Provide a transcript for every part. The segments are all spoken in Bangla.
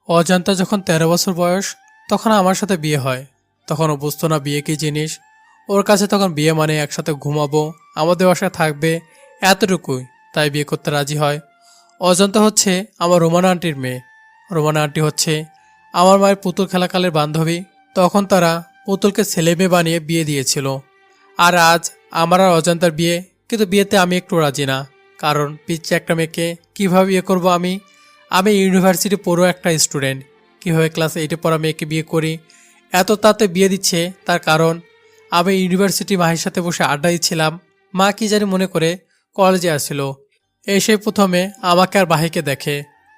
অজান্তা যখন 13 বছর বয়স তখন আমার সাথে বিয়ে হয়। তখন ও বুঝতো না বিয়ে কি জিনিস। ওর কাছে তখন বিয়ে মানে একসাথে ঘুমাবো, আমাদের বাসায় থাকবে, এতটুকুই। তাই বিয়ে করতে রাজি হয়। অজান্তা হচ্ছে আমার রোমানা আন্টির মেয়ে। রোমানা আন্টি হচ্ছে আমার মায়ের পুতুল খেলাকালের বান্ধবী। তখন তারা পুতুলকে ছেলে মেয়ে বানিয়ে বিয়ে দিয়েছিল। আর আজ আমার আর অজান্তার বিয়ে, কিন্তু বিয়েতে আমি একটু রাজি না। কারণ পিচ্ছে একটা মেয়েকে কীভাবে বিয়ে করব আমি? আমি ইউনিভার্সিটি পড়ো একটা স্টুডেন্ট, কীভাবে ক্লাস 8-এ পড়া মেয়েকে বিয়ে করি? এত তাতে বিয়ে দিচ্ছে, তার কারণ আমি ইউনিভার্সিটি মায়ের সাথে বসে আড্ডা দিচ্ছিলাম। মা কি জানি মনে করে কলেজে আসছিল। এসে প্রথমে আমাকে আর বাহিকে দেখে।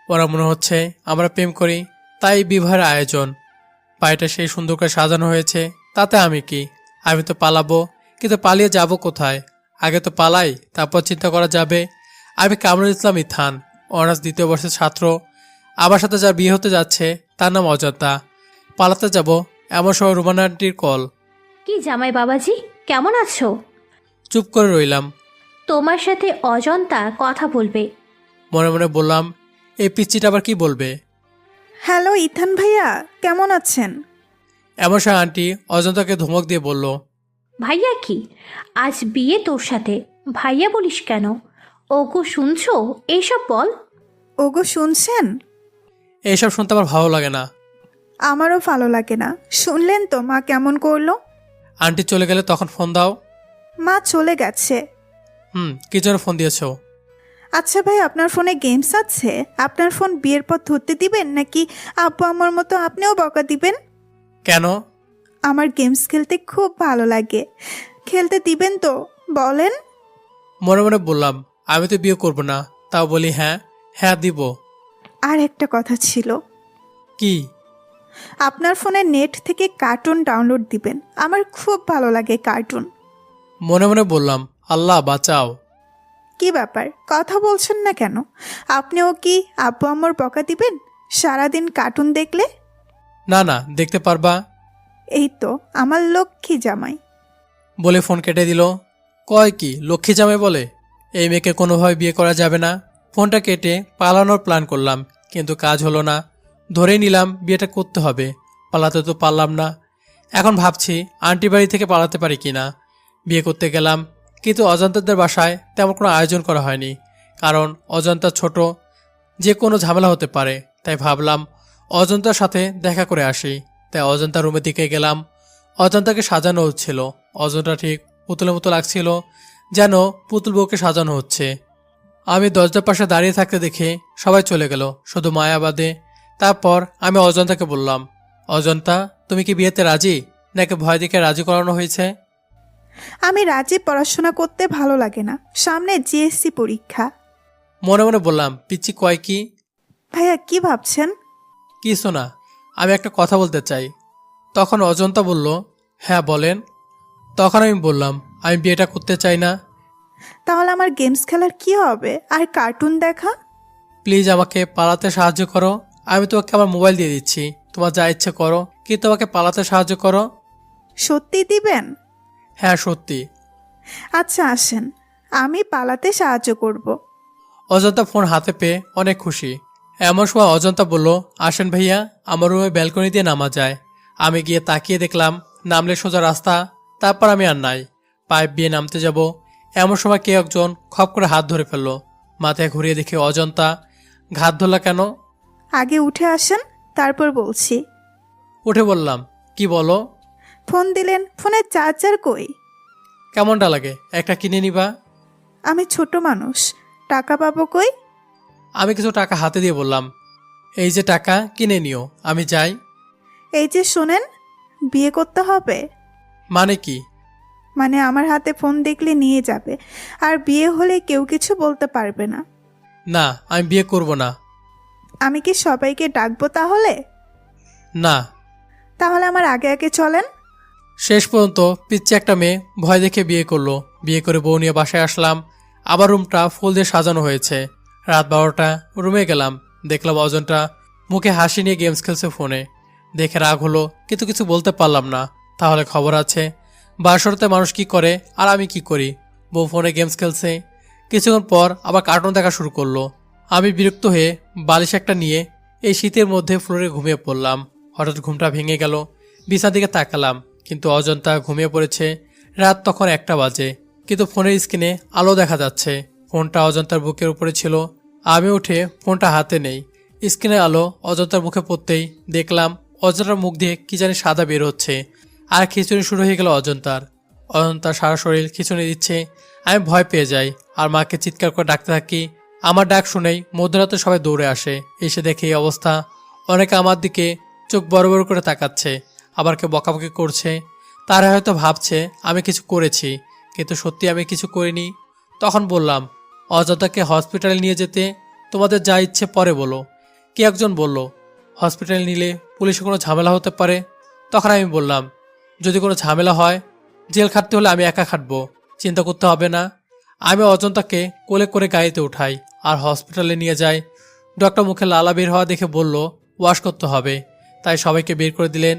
ওরা মনে হচ্ছে আমরা প্রেম করি, তাই বিবাহের আয়োজন। বাড়িটা সেই সুন্দর করে সাজানো হয়েছে, তাতে আমি কি? আমি তো পালাবো, কিন্তু পালিয়ে যাব কোথায়? আগে তো পালাই, তারপর চিন্তা করা যাবে। আমি কামরুল ইসলাম ইথান, অনার্স 2য় বর্ষের ছাত্র। আমার সাথে যার বিয়ে হতে যাচ্ছে তার নাম অজান্তা। পালাতে যাব এমন সময় রুমানা আন্টির কল। কি জামাই বাবাজি, কেমন আছো? চুপ করে রইলাম। তোমার সাথে অজন্তা কথা বলবে। মনে মনে বললাম, এই পিচ্চিটা আবার কি বলবে? হ্যালো ইথান ভাইয়া, কেমন আছেন? এমন সময় আন্টি অজন্তাকে ধমক দিয়ে বলল, ভাইয়া কি? আজ বিয়ে তোর সাথে, ভাইয়া বলিস কেন? ওগো শুনছো, এইসব বল। ওগো শুনছেন? এইসব শুনতে আমার ভালো লাগে না। আমারও ভালো লাগে না। শুনলেন তো মা কেমন করলো? আন্টি চলে গেলে তখন ফোন দাও। মা চলে গেছে। কি জন্য ফোন দিয়েছ? আচ্ছা ভাই, আপনার ফোনে গেমস আছে? আপনার ফোন বিয়ের পর ধরতে দিবেন, নাকি আব্বু আমার মতো আপনিও বকা দিবেন? কেন? আমার গেমস খেলতে খুব ভালো লাগে। খেলতে দিবেন তো? বলেন। মনে মনে বললাম, আমি তো বিয়ে করব না, তাও বলি হ্যাঁ হ্যাঁ দিব। আর একটা কথা ছিল, কি? আপনার ফোনে নেট থেকে কার্টুন ডাউনলোড দিবেন। আমার খুব ভালো লাগে কার্টুন। মনে মনে বললাম, আল্লাহ বাঁচাও। কি ব্যাপার, কথা বলছেন না কেন? আপনিও কি আব্বু আম্মুর বকা দিবেন সারাদিন কার্টুন দেখলে? না না, দেখতে পারবা। এই তো আমার লক্ষ্মী জামাই। বলে ফোন কেটে দিল। কয় কি লক্ষ্মী জামাই বলে? এই মেয়েকে কোনোভাবে বিয়ে করা যাবে না। ফোনটা কেটে পালানোর প্ল্যান করলাম, কিন্তু কাজ হলো না। ধরেই নিলাম বিয়েটা করতে হবে। পালাতে তো পারলাম না। এখন ভাবছি আন্টি বাড়ি থেকে পালাতে পারি কিনা। বিয়ে করতে গেলাম, কিন্তু অজান্তাদের বাসায় তেমন কোনো আয়োজন করা হয়নি। কারণ অজান্তা ছোট, যে কোনো ঝামেলা হতে পারে। তাই ভাবলাম অজন্তার সাথে দেখা করে আসি। তাই অজন্তার রুমের দিকে গেলাম। অজন্তাকে সাজানো হচ্ছিল। অজন্তা ঠিক পুতুলের মতো লাগছিল, যেন পুতুল বউকে সাজানো হচ্ছে। আমি দরজার পাশে দাঁড়িয়ে থাকতে দেখে সবাই চলে গেল, শুধু মায়া বাদে। তারপর আমি অজন্তাকে বললাম, অজন্তা তুমি কি বিয়েতে রাজি, নাকি ভয় দেখে রাজি করানো হয়েছে? আমি রাজি, পড়াশোনা করতে ভালো লাগে না। সামনে জিএসসি পরীক্ষা। মনে মনে বললাম, পিচ্ছি কয় কি? ভাইয়া কি ভাবছেন? কিছু না, আমি একটা কথা বলতে চাই। তখন অজন্তা বলল, হ্যাঁ বলেন। তখন আমি বললাম, আমি বিয়েটা করতে চাই না। তাহলে আমার গেমস খেলার কি হবে, আর কার্টুন দেখা? প্লিজ আমাকে পালাতে সাহায্য করো। আমি তোমাকে আমার মোবাইল দিয়ে দিচ্ছি, তোমার যা ইচ্ছে করো, কিন্তু আমাকে পালাতে সাহায্য করো। সত্যি দিবেন? হ্যাঁ সত্যি। আচ্ছা আসেন, আমি পালাতে সাহায্য করব। অজন্তা ফোন হাতে পেয়ে অনেক খুশি। এমন সময় অজন্তা বলল, আসেন ভাইয়া, আমার রুমে ব্যালকনি দিয়ে নামা যায়। আমি গিয়ে তাকিয়ে দেখলাম নামলে সোজা রাস্তা। তারপর আমি আর নাই। পাইপ দিয়ে নামতে যাব, এমন সময় কে একজন খপ করে হাত ধরে ফেললো। মাথায় ঘুরিয়ে দেখে অজন্তা। ঘাত ধরলা কেন? আগে উঠে আসেন, তারপর বলছি। উঠে বললাম, কি বলো? ফোন দিলেন, ফোনের চার্জার কই? কেমনটা লাগে, একটা কিনে নিবা? আমি ছোট মানুষ, টাকা পাবো কই? আমি কিছু টাকা হাতে দিয়ে বললাম, এই যে টাকা, কিনে নিও, আমি যাই। এই যে শোনেন, বিয়ে করতে হবে। মানে কি? মানে আমার হাতে ফোন দেখলে নিয়ে যাবে, আর বিয়ে হলে কেউ কিছু বলতে পারবে না। না, আমি বিয়ে করব না। আমি কি সবাইকে ডাকবো তাহলে? না। তাহলে আমার আগে আগে চলেন। শেষ পর্যন্ত পিচ্ছি একটা মেয়ে ভয় দেখে বিয়ে করলো। বিয়ে করে বউ নিয়ে বাসায় আসলাম। আবার রুমটা ফুল দিয়ে সাজানো হয়েছে। রাত 12টা, রুমে গেলাম। দেখলাম অজন্তা মুখে হাসি নিয়ে গেমস খেলছে ফোনে। দেখে রাগ হলো, কিন্তু কিছু বলতে পারলাম না। তাহলে খবর আছে বাসরতে মানুষ কি করে আর আমি কি করি। বউ ফোনে গেমস খেলছে, কিছুক্ষণ পর আবার কার্টুন দেখা শুরু করলো। আমি বিরক্ত হয়ে বালিশ একটা নিয়ে এই শীতের মধ্যে ফ্লোরে ঘুমিয়ে পড়লাম। হঠাৎ ঘুমটা ভেঙে গেল। বিছানার দিকে তাকালাম, কিন্তু অজন্তা ঘুমিয়ে পড়েছে। রাত তখন 1টা বাজে, কিন্তু ফোনের স্ক্রিনে আলো দেখা যাচ্ছে। ফোনটা অজন্তার বুকের উপরে ছিল। আমি উঠে ফোনটা হাতে নেই। স্ক্রিনের আলো অজন্তার মুখে পড়তেই দেখলাম অজন্তার মুখ দিয়ে কি জানি সাদা বের হচ্ছে, আর খিঁচুনি শুরু হয়ে গেল অজন্তার। অজন্তার সারা শরীর খিঁচুনি দিচ্ছে। আমি ভয় পেয়ে যাই আর মাকে চিৎকার করে ডাকতে থাকি। আমার ডাক শুনেই মধ্যরাতে সবাই দৌড়ে আসে। এসে দেখে এই অবস্থা। অনেকে আমার দিকে চোখ বড় বড় করে তাকাচ্ছে, আবার কেউ বকাবকি করছে। তারা হয়তো ভাবছে আমি কিছু করেছি, কিন্তু সত্যি আমি কিছু করিনি। তখন বললাম, অজন্তাকে হসপিটালে নিয়ে যেতে তোমাদের যা ইচ্ছে পরে বলো। কে একজন বলল, হসপিটালে নিলে পুলিশে কোনো ঝামেলা হতে পারে। তখন আমি বললাম, যদি কোনো ঝামেলা হয়, জেল খাটতে হলে আমি একা খাটবো, চিন্তা করতে হবে না। আমি অজন্তাকে কোলে করে গাড়িতে উঠাই আর হসপিটালে নিয়ে যাই। ডক্টর মুখে লালা বের হওয়া দেখে বলল ওয়াশ করতে হবে, তাই সবাইকে বের করে দিলেন।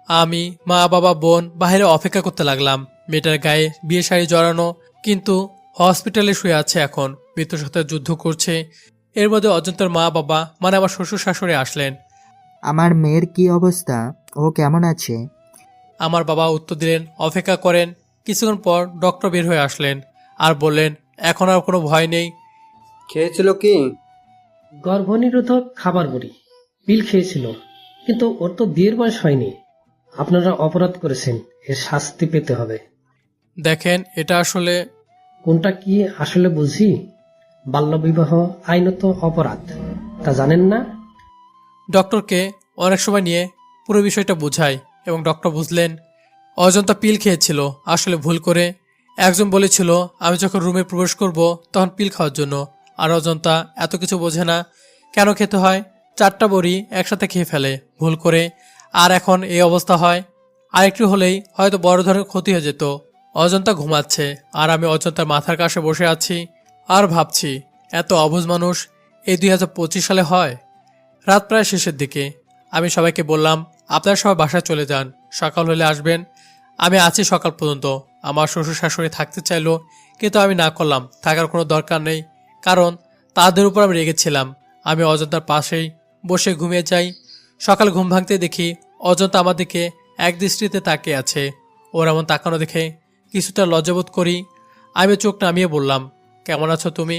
আমি, মা, বাবা, বোন বাইরে অপেক্ষা করতে লাগলাম। মেয়েটার গায়ে বিয়ে শাড়ি জড়ানো, কিন্তু হসপিটালে শুয়ে আছে এখন, মৃত্যুর সাথে যুদ্ধ করছে। এর মধ্যে অজন্তার মা বাবা মানে আমার শ্বশুর শাশুড়ি আসলেন। আমার মেয়ের কি অবস্থা? ও কেমন আছে? আমার বাবা উত্তর দিলেন অপেক্ষা করেন। কিছুক্ষণ পর ডক্টর বের হয়ে আসলেন আর বললেন এখন আর কোনো ভয় নেই। খেয়েছিল কি? গর্ভনিরোধক খাবার বড়ি পিল খেয়েছিল, কিন্তু ওর তো বিয়ের বয়স হয়নি। আপনারা অপরাধ করেছেন, এর শাস্তি পেতে হবে। দেখেন, এটা আসলে কোনটা কি আসলে বুঝি? বাল্যবিবাহ আইনত অপরাধ, তা জানেন না? ডক্টরকে অনেক সময় নিয়ে পুরো বিষয়টা বোঝাই, এবং ডক্টর বুঝলেন অজন্তা পিল খেয়েছিল আসলে ভুল করে। একজন বলেছিল আমি যখন রুমে প্রবেশ করব তখন পিল খাওয়ার জন্য, আর অজন্তা এত কিছু বোঝে না। কেন খেতে হয়? 4টা বড়ি একসাথে খেয়ে ফেলে ভুল করে, আর এখন এই অবস্থা হয়। আর একটু হলেই হয়তো বড় ধরনের ক্ষতি হয়ে যেত। অজন্তা ঘুমাচ্ছে আর আমি অজন্তার মাথার কাছে বসে আছি আর ভাবছি এত অবুঝ মানুষ এই 2025 সালে হয়। রাত প্রায় শেষের দিকে। আমি সবাইকে বললাম আপনারা সবাই বাসায় চলে যান, সকাল হলে আসবেন। আমি আছি সকাল পর্যন্ত। আমার শ্বশুর শাশুড়ি থাকতে চাইলো, কিন্তু আমি না করলাম, থাকার কোনো দরকার নেই, কারণ তাদের উপর আমি রেগেছিলাম। আমি অজন্তার পাশেই বসে ঘুমিয়ে যাই। সকাল ঘুম ভাঙতে দেখি অজন্তা আমার দিকে এক দৃষ্টিতে তাকিয়ে আছে। ওর এমন তাকানো দেখে কিছুটা লজ্জাবোধ করি। আমি চোখ নামিয়ে বললাম কেমন আছো তুমি,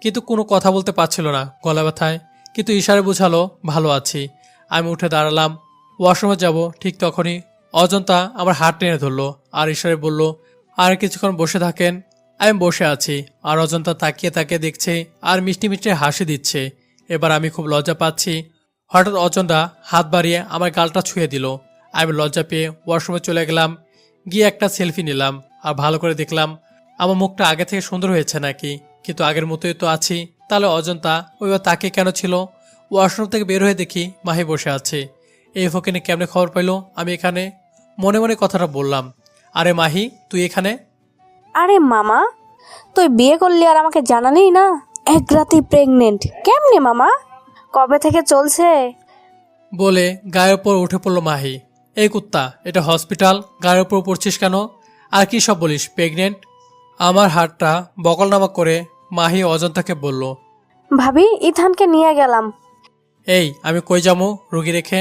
কিন্তু কোনো কথা বলতে পারছিল না গলা ব্যথায়, কিন্তু ইশারে বুঝালো ভালো আছি। আমি উঠে দাঁড়ালাম, ওয়াশরুমে যাব, ঠিক তখনই অজন্তা আমার হাত টেনে ধরলো আর ইশারে বলল আর কিছুক্ষণ বসে থাকেন। আমি বসে আছি আর অজন্তা তাকিয়ে তাকিয়ে দেখছে আর মিষ্টি মিষ্টি হাসি দিচ্ছে। এবার আমি খুব লজ্জা পাচ্ছি। হঠাৎ অজন্তা হাত বাড়িয়ে আমার গালটা ছুঁয়ে দিল। আমি লজ্জা পেয়ে ওয়াশরুমে চলে গেলাম। গিয়ে একটা সেলফি নিলাম আর ভালো করে দেখলাম আমার মুখটা আগে থেকে সুন্দর হয়েছে নাকি, কিন্তু আগের মতোই তো আছি। তাহলে অজন্তা ওইবার তাকে কেন ছিল? ওয়াশরুম থেকে বের হয়ে দেখি মাহি বসে আছে। এই ফকিনে কেমনে খবর পাইলো আমি এখানে? মনে মনে কথাটা বললাম, আরে মাহি তুই এখানে? আরে মামা, তুই বিয়ে করলি আর আমাকে জানালি না? এক রাতেই প্রেগনেন্ট কেমনে মামা? কবে থেকে চলছে? বলে গায়ের উপর উঠে পড়লো মাহি। এই কুত্তা, এটা হসপিটাল, গায়ের উপর পড়ছিস কেন? আর কি সব বলিস, প্রেগনেন্ট? আমার হাতটা বকলনামা করে মাহি অজন্তাকে বলল, ভাবি ইথানকে নিয়ে গেলাম। এই আমি কই যাবো রুগী রেখে?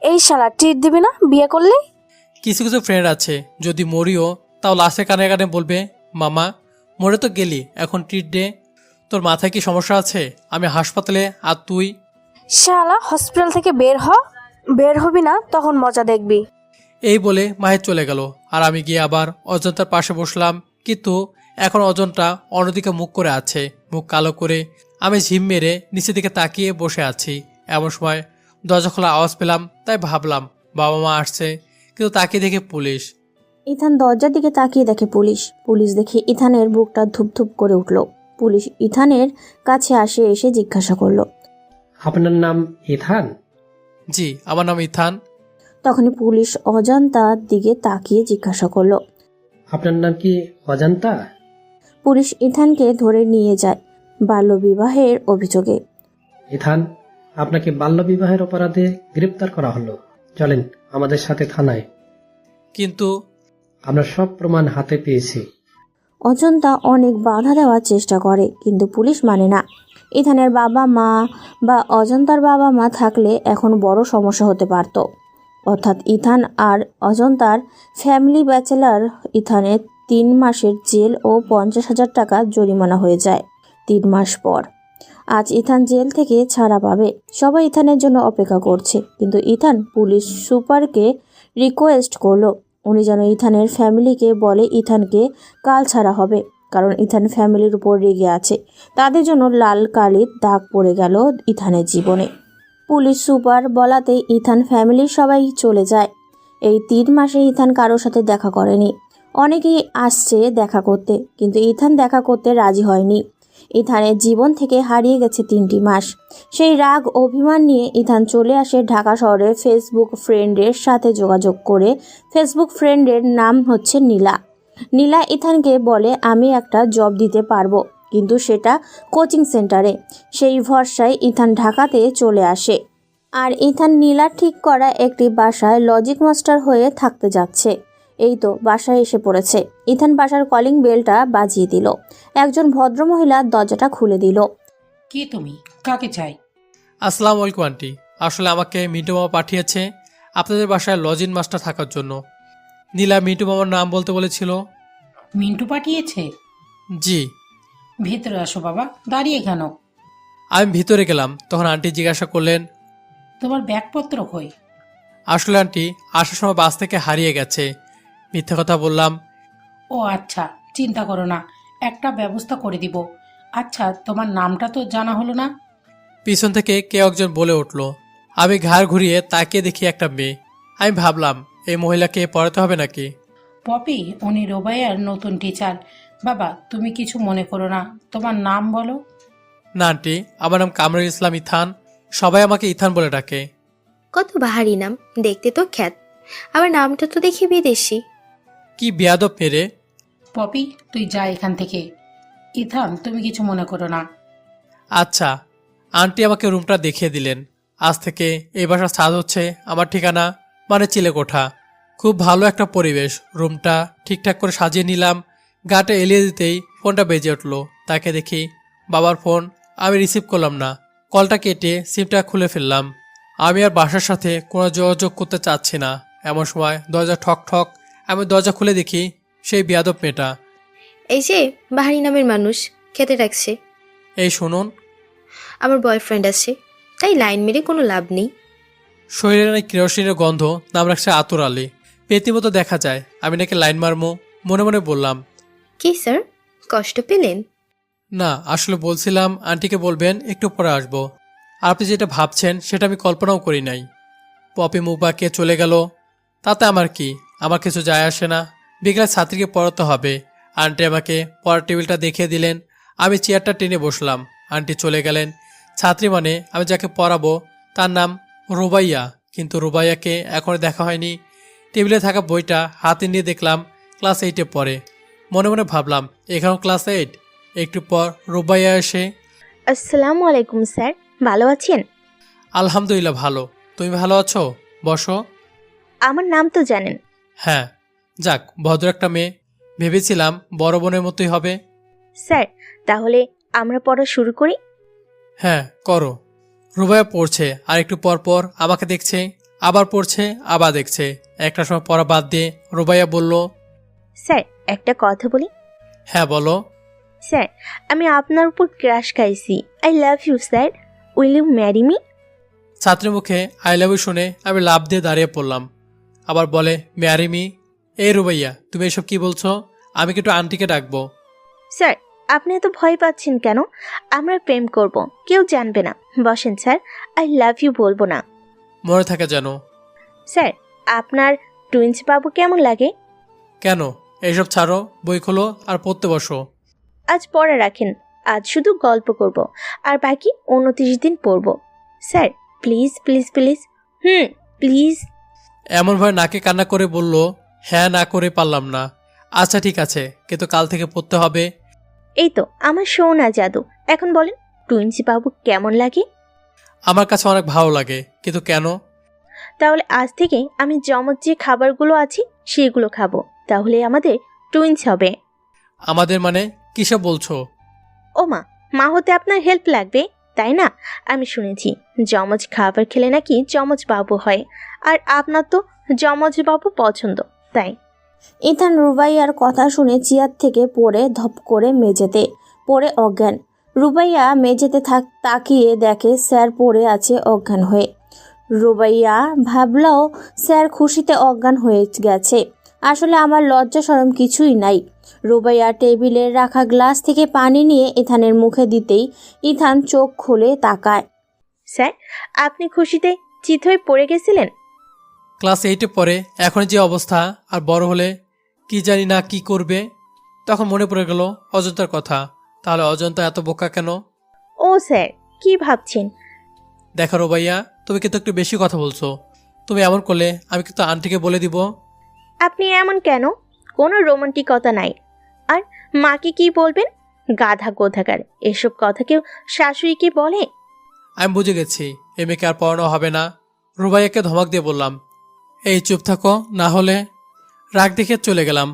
এই শালা ট্রিট দিবি না বিয়ে করলি? কিছু কিছু ফ্রেন্ড আছে, যদি মরিও তাও লাশে কানে কানে বলবে মামা মরে তো গেলি, এখন ট্রিট দে। তোর মাথায় কি সমস্যা আছে? আমি হাসপাতালে আর তুই? শালা হসপিটাল থেকে বের হবি না, তখন মজা দেখবি। এই বলে মাহি চলে গেল আর আমি গিয়ে আবার অজন্তার পাশে বসলাম। কিন্তু এখন অজন্তা অন্যদিকে মুখ করে আছে, মুখ কালো করে। আমি ঝিম মেরে নিচের দিকে তাকিয়ে বসে আছি। এমন সময় দরজা খোলা আওয়াজ পেলাম, তাই ভাবলাম বাবা মা আসছে, কিন্তু তাকিয়ে দেখে পুলিশ। ইথান দরজার দিকে তাকিয়ে দেখে পুলিশ দেখে ইথানের বুকটা ধুপধুপ করে উঠল। পুলিশ ইথানের কাছে এসে জিজ্ঞাসা করলো, আপনার নাম ইথান? জি, আমার নাম ইথান। তখনই পুলিশ অজান্তার দিকে তাকিয়ে জিজ্ঞাসা করলো, আপনার নাম কি অজান্তা? পুলিশ ইথানকে ধরে নিয়ে যায় বাল্যবিবাহের অভিযোগে। ইথান, আপনাকে বাল্যবিবাহের অপরাধে গ্রেপ্তার করা হলো। চলেন আমাদের সাথে থানায়। কিন্তু আমরা সব প্রমাণ হাতে পেয়েছি। অজন্তা অনেক বাধা দেওয়ার চেষ্টা করে কিন্তু পুলিশ মানে না। ইথানের বাবা মা বা অজন্তার বাবা মা থাকলে এখন বড় সমস্যা হতে পারত। অর্থাৎ ইথান আর অজন্তার ফ্যামিলি ব্যাচেলার। ইথানের 3 মাসের জেল ও 50,000 টাকা জরিমানা হয়ে যায় 3 মাস পর। আজ ইথান জেল থেকে ছাড়া পাবে। সবাই ইথানের জন্য অপেক্ষা করছে, কিন্তু ইথান পুলিশ সুপারকে রিকোয়েস্ট করলো উনি যেন ইথানের ফ্যামিলিকে বলে ইথানকে কাল ছাড়া হবে, কারণ ইথান ফ্যামিলির উপর রেগে আছে। তাদের জন্য লাল কালির দাগ পড়ে গেল ইথানের জীবনে। পুলিশ সুপার বলাতে ইথান ফ্যামিলির সবাই চলে যায়। এই 3 মাসে ইথান কারোর সাথে দেখা করেনি। অনেকেই আসছে দেখা করতে, কিন্তু ইথান দেখা করতে রাজি হয়নি। ইথানের জীবন থেকে হারিয়ে গেছে 3টি মাস। সেই রাগ অভিমান নিয়ে ইথান চলে আসে ঢাকা শহরে ফেসবুক ফ্রেন্ডের সাথে যোগাযোগ করে। ফেসবুক ফ্রেন্ডের নাম হচ্ছে নীলা। নীলা ইথানকে বলে আমি একটা জব দিতে পারবো, কিন্তু সেটা কোচিং সেন্টারে। সেই ভরসায় ইথান ঢাকাতে চলে আসে। আর ইথান নীলার ঠিক করা একটি বাসায় লজিক মাস্টার হয়ে থাকতে যাচ্ছে। এই তো বাসায় এসে পড়েছে। ইথান বাসার কলিং বেলটা বাজিয়ে দিল। একজন ভদ্রমহিলা দরজাটা খুলে দিল। কে তুমি? কাকে চাই? আসসালামু আলাইকুম আন্টি, আসলে আমাকে মিন্টু মামা পাঠিয়েছে আপনাদের বাসায় লজিন মাস্টার থাকার জন্য। নীলা মিন্টু মামার নাম বলতে বলেছিল। মিন্টু পাঠিয়েছে? জি। ভেতরে আসো বাবা, দাঁড়িয়ে কেন? আমি ভিতরে গেলাম, তখন আন্টি জিজ্ঞাসা করলেন, তোমার ব্যাগপত্র কই? আসলে আন্টি আসার সময় বাস থেকে হারিয়ে গেছে। মিথ্যে কথা বললাম। ও আচ্ছা, চিন্তা করো না, একটা ব্যবস্থা করে দিব। আচ্ছা, তোমার নামটা তো জানা হলো না। পিছন থেকে কেউ একজন বলে উঠল। আমি ঘাড় ঘুরিয়ে তাকিয়ে দেখি একটা মেয়ে। আমি ভাবলাম এই মহিলাকে পড়াতে হবে নাকি। পপি, উনি রোবাইয়ার নতুন টিচার। বাবা, তুমি কিছু মনে করো না, তোমার নাম বলো। না আন্টি, আমার নাম কামরুল ইসলাম ইথান, সবাই আমাকে ইথান বলে ডাকে। কত বাহারি নাম, দেখতে তো খ্যাত, আবার নামটা তো দেখি বিদেশি। কি বেয়াদব মেরে। পপি, তুই যা এখান থেকে। ইথান, তুমি কিছু মনে করো না। আচ্ছা। আন্টি আমাকে রুমটা দেখিয়ে দিলেন। আজ থেকে এই বাসার ছাদ হচ্ছে আমার ঠিকানা, মানে চিলেকোঠা। খুব ভালো একটা পরিবেশ। রুমটা ঠিকঠাক করে সাজিয়ে নিলাম। গাটা এলিয়ে দিতেই ফোনটা বেজে উঠল। তাকে দেখি বাবার ফোন। আমি রিসিভ করলাম না। কলটা কেটে সিমটা খুলে ফেললাম। আমি আর বাসার সাথে কোনো যোগাযোগ করতে চাচ্ছি না। এমন সময় দরজা ঠক ঠক। আমি দরজা খুলে দেখি সেই বেয়াদব মেয়েটা। এই যে বাহারি নামের মানুষ, খেতে ডাকছে। এই শুনুন, আমার বয়ফ্রেন্ড আছে, তাই লাইন মেরে কোনো লাভ নেই। শরীরে নাকি কেরোসিনের গন্ধ, নাম রাখছে আতুর আলী। পেতি মতো দেখা যায়। আমি নাকি লাইন মারমু, মনে মনে বললাম। কি স্যার, কষ্ট পেলেন? না, আসলে বলছিলাম আন্টিকে বলবেন একটু পরে আসবো। আর আপনি যেটা ভাবছেন সেটা আমি কল্পনাও করি নাই। পপি মুখ বাঁকিয়ে চলে গেল। তাতে আমার কি, আমার কিছু যায় আসে না। বিকেলে ছাত্রীকে পড়াতে হবে। আন্টি আমাকে পড়ার টেবিলটা দেখিয়ে দিলেন। আমি চেয়ারটা টেনে বসলাম। আন্টি চলে গেলেন। ছাত্রী মানে আমি যাকে পড়াবো তার নাম রুবাইয়া, কিন্তু রুবাইয়াকে এখনো দেখা হয়নি। টেবিলে থাকা বইটা হাতে নিয়ে দেখলাম ক্লাস 8-এ পড়ে। মনে মনে ভাবলাম এখানেও ক্লাস 8। একটু পর রুবাইয়া এসে, আসসালামু আলাইকুম স্যার, ভালো আছেন? আলহামদুলিল্লাহ ভালো, তুমি ভালো আছো? বসো। আমার নাম তো জানেন। হ্যাঁ। যাক, ভদ্র একটা মেয়ে। ভেবেছিলাম বড় বোনের মতোই হবে। স্যার, তাহলে আমরা পড়া শুরু করি। হ্যাঁ করো। রুবাইয়া পড়ছে, আর একটু পর পর আমাকে দেখছে, আবার পড়ছে, আবার দেখছে। একটা সময় পড়া বাদ দিয়ে রুবাইয়া বলল, স্যার, একটা কথা বলি। হ্যাঁ বলো। স্যার, আমি আপনার উপর ক্রাশ খাইছি। I love you sir, will you marry me? ছাত্রের মুখে আই লাভ ইউ শুনে আমি লাফ দিয়ে দাঁড়িয়ে পড়লাম। আবার বলে ম্যারি মি। এই রুবাইয়া, তুমি এসব কি বলছো? আমি কি একটু আন্টিকে ডাকবো? স্যার, আপনি এত ভয় পাচ্ছেন কেন? আমরা প্রেম করব, কেউ জানবে না। বসেন স্যার, আই লাভ ইউ বলবো না। মনে থাকে যেন। স্যার, আপনার টুইন্স বাবু কেমন লাগে? কেন? এইসব ছাড়ো, বই খোলো আর পড়তে বসো। আজ পড়া রাখেন, আজ শুধু গল্প করব, আর বাকি 29 দিন পড়ব। Sir please please please. Please. এমনভাবে নাকে কান্না করে বলল, হ্যাঁ না করে পারলাম না। আচ্ছা ঠিক আছে, কিন্তু কাল থেকে পড়তে হবে। এই তো আমার সোনা জাদু। এখন বলেন, টুইন্স বাবু কেমন লাগে? আমার কাছে অনেক ভালো লাগে, কিন্তু কেন? তাহলে আজ থেকে আমি জমজ যে খাবারগুলো আছে সেগুলো খাবো, তাহলে আমাদের টুইন্স হবে। আমাদের মানে কিসে বলছো? ও মা, মা হতে আপনার হেল্প লাগবে তাই না? আমি শুনেছি যমজ খাবার খেলে নাকি যমজ বাবু হয়, আর আপনার তো যমজ বাবু পছন্দ, তাই। ইথান রুবাইয়ার কথা শুনে চেয়ার থেকে পড়ে ধপ করে মেঝেতে পড়ে অজ্ঞান। রুবাইয়া মেঝেতে তাকিয়ে দেখে স্যার পড়ে আছে অজ্ঞান হয়ে। রুবাইয়া ভাবলেও স্যার খুশিতে অজ্ঞান হয়ে গেছে। আসলে আমার লজ্জা শরম কিছুই নাই। রুবাইয়া টেবিলে রাখা গ্লাস থেকে পানি নিয়ে ইথানের মুখে দিতেই ইথান চোখ খুলে তাকায়। স্যার, আপনি খুশিতে চিত হয়ে পড়ে গেছিলেন? ক্লাস 8-এ পড়ে এখন যে অবস্থা, আর বড় হলে কি জানি না কি করবে। তখন মনে পড়ে গেল অজন্তার কথা। তাহলে অজন্তা এত বোকা কেন? ও স্যার, কি ভাবছেন? দেখো রুবাইয়া, তুমি কিন্তু একটু বেশি কথা বলছো। তুমি এমন করলে আমি কিন্তু আন্টিকে বলে দিব। আপনি এমন কেন? কোনো রোমান্টিকতা নাই। আর মাকে কি বলবেন? গাধা কোথাকার, এসব কথা কেউ শাশুড়িকে বলে? আমি বুঝে গেছি এ মেয়েকে আর পড়ানো হবে না। রুবাইয়াকে ধমক দিয়ে বললাম, এই চুপ থাকো, না হলে। রাগ দেখে চলে গেলাম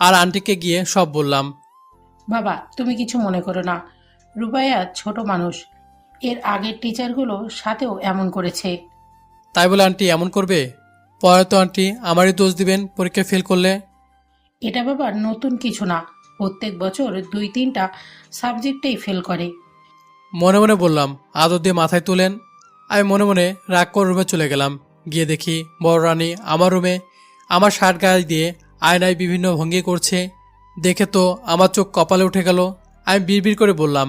আর আন্টিকে গিয়ে সব বললাম। বাবা, তুমি কিছু মনে করো না। রুবাইয়া ছোট মানুষ, এর আগের টিচারগুলো সাথেও এমন করেছে। তাই বলে আন্টি এমন করবে? পরে তো আন্টি আমারই দোষ দিবেন পরীক্ষা ফেল করলে। এটা বাবা নতুন কিছু না, প্রত্যেক বছর 2-3টা সাবজেক্টেই ফেল করে। মনে মনে বললাম, আদর দিয়ে মাথায় তুলেন। আমি মনে মনে রাগ করে রুমে চলে গেলাম। গিয়ে দেখি বড় রানী আমার রুমে আমার শার্ট গায়ে দিয়ে আয়নায় বিভিন্ন ভঙ্গি করছে। দেখে তো আমার চোখ কপালে উঠে গেল। আমি বিড়বিড় করে বললাম,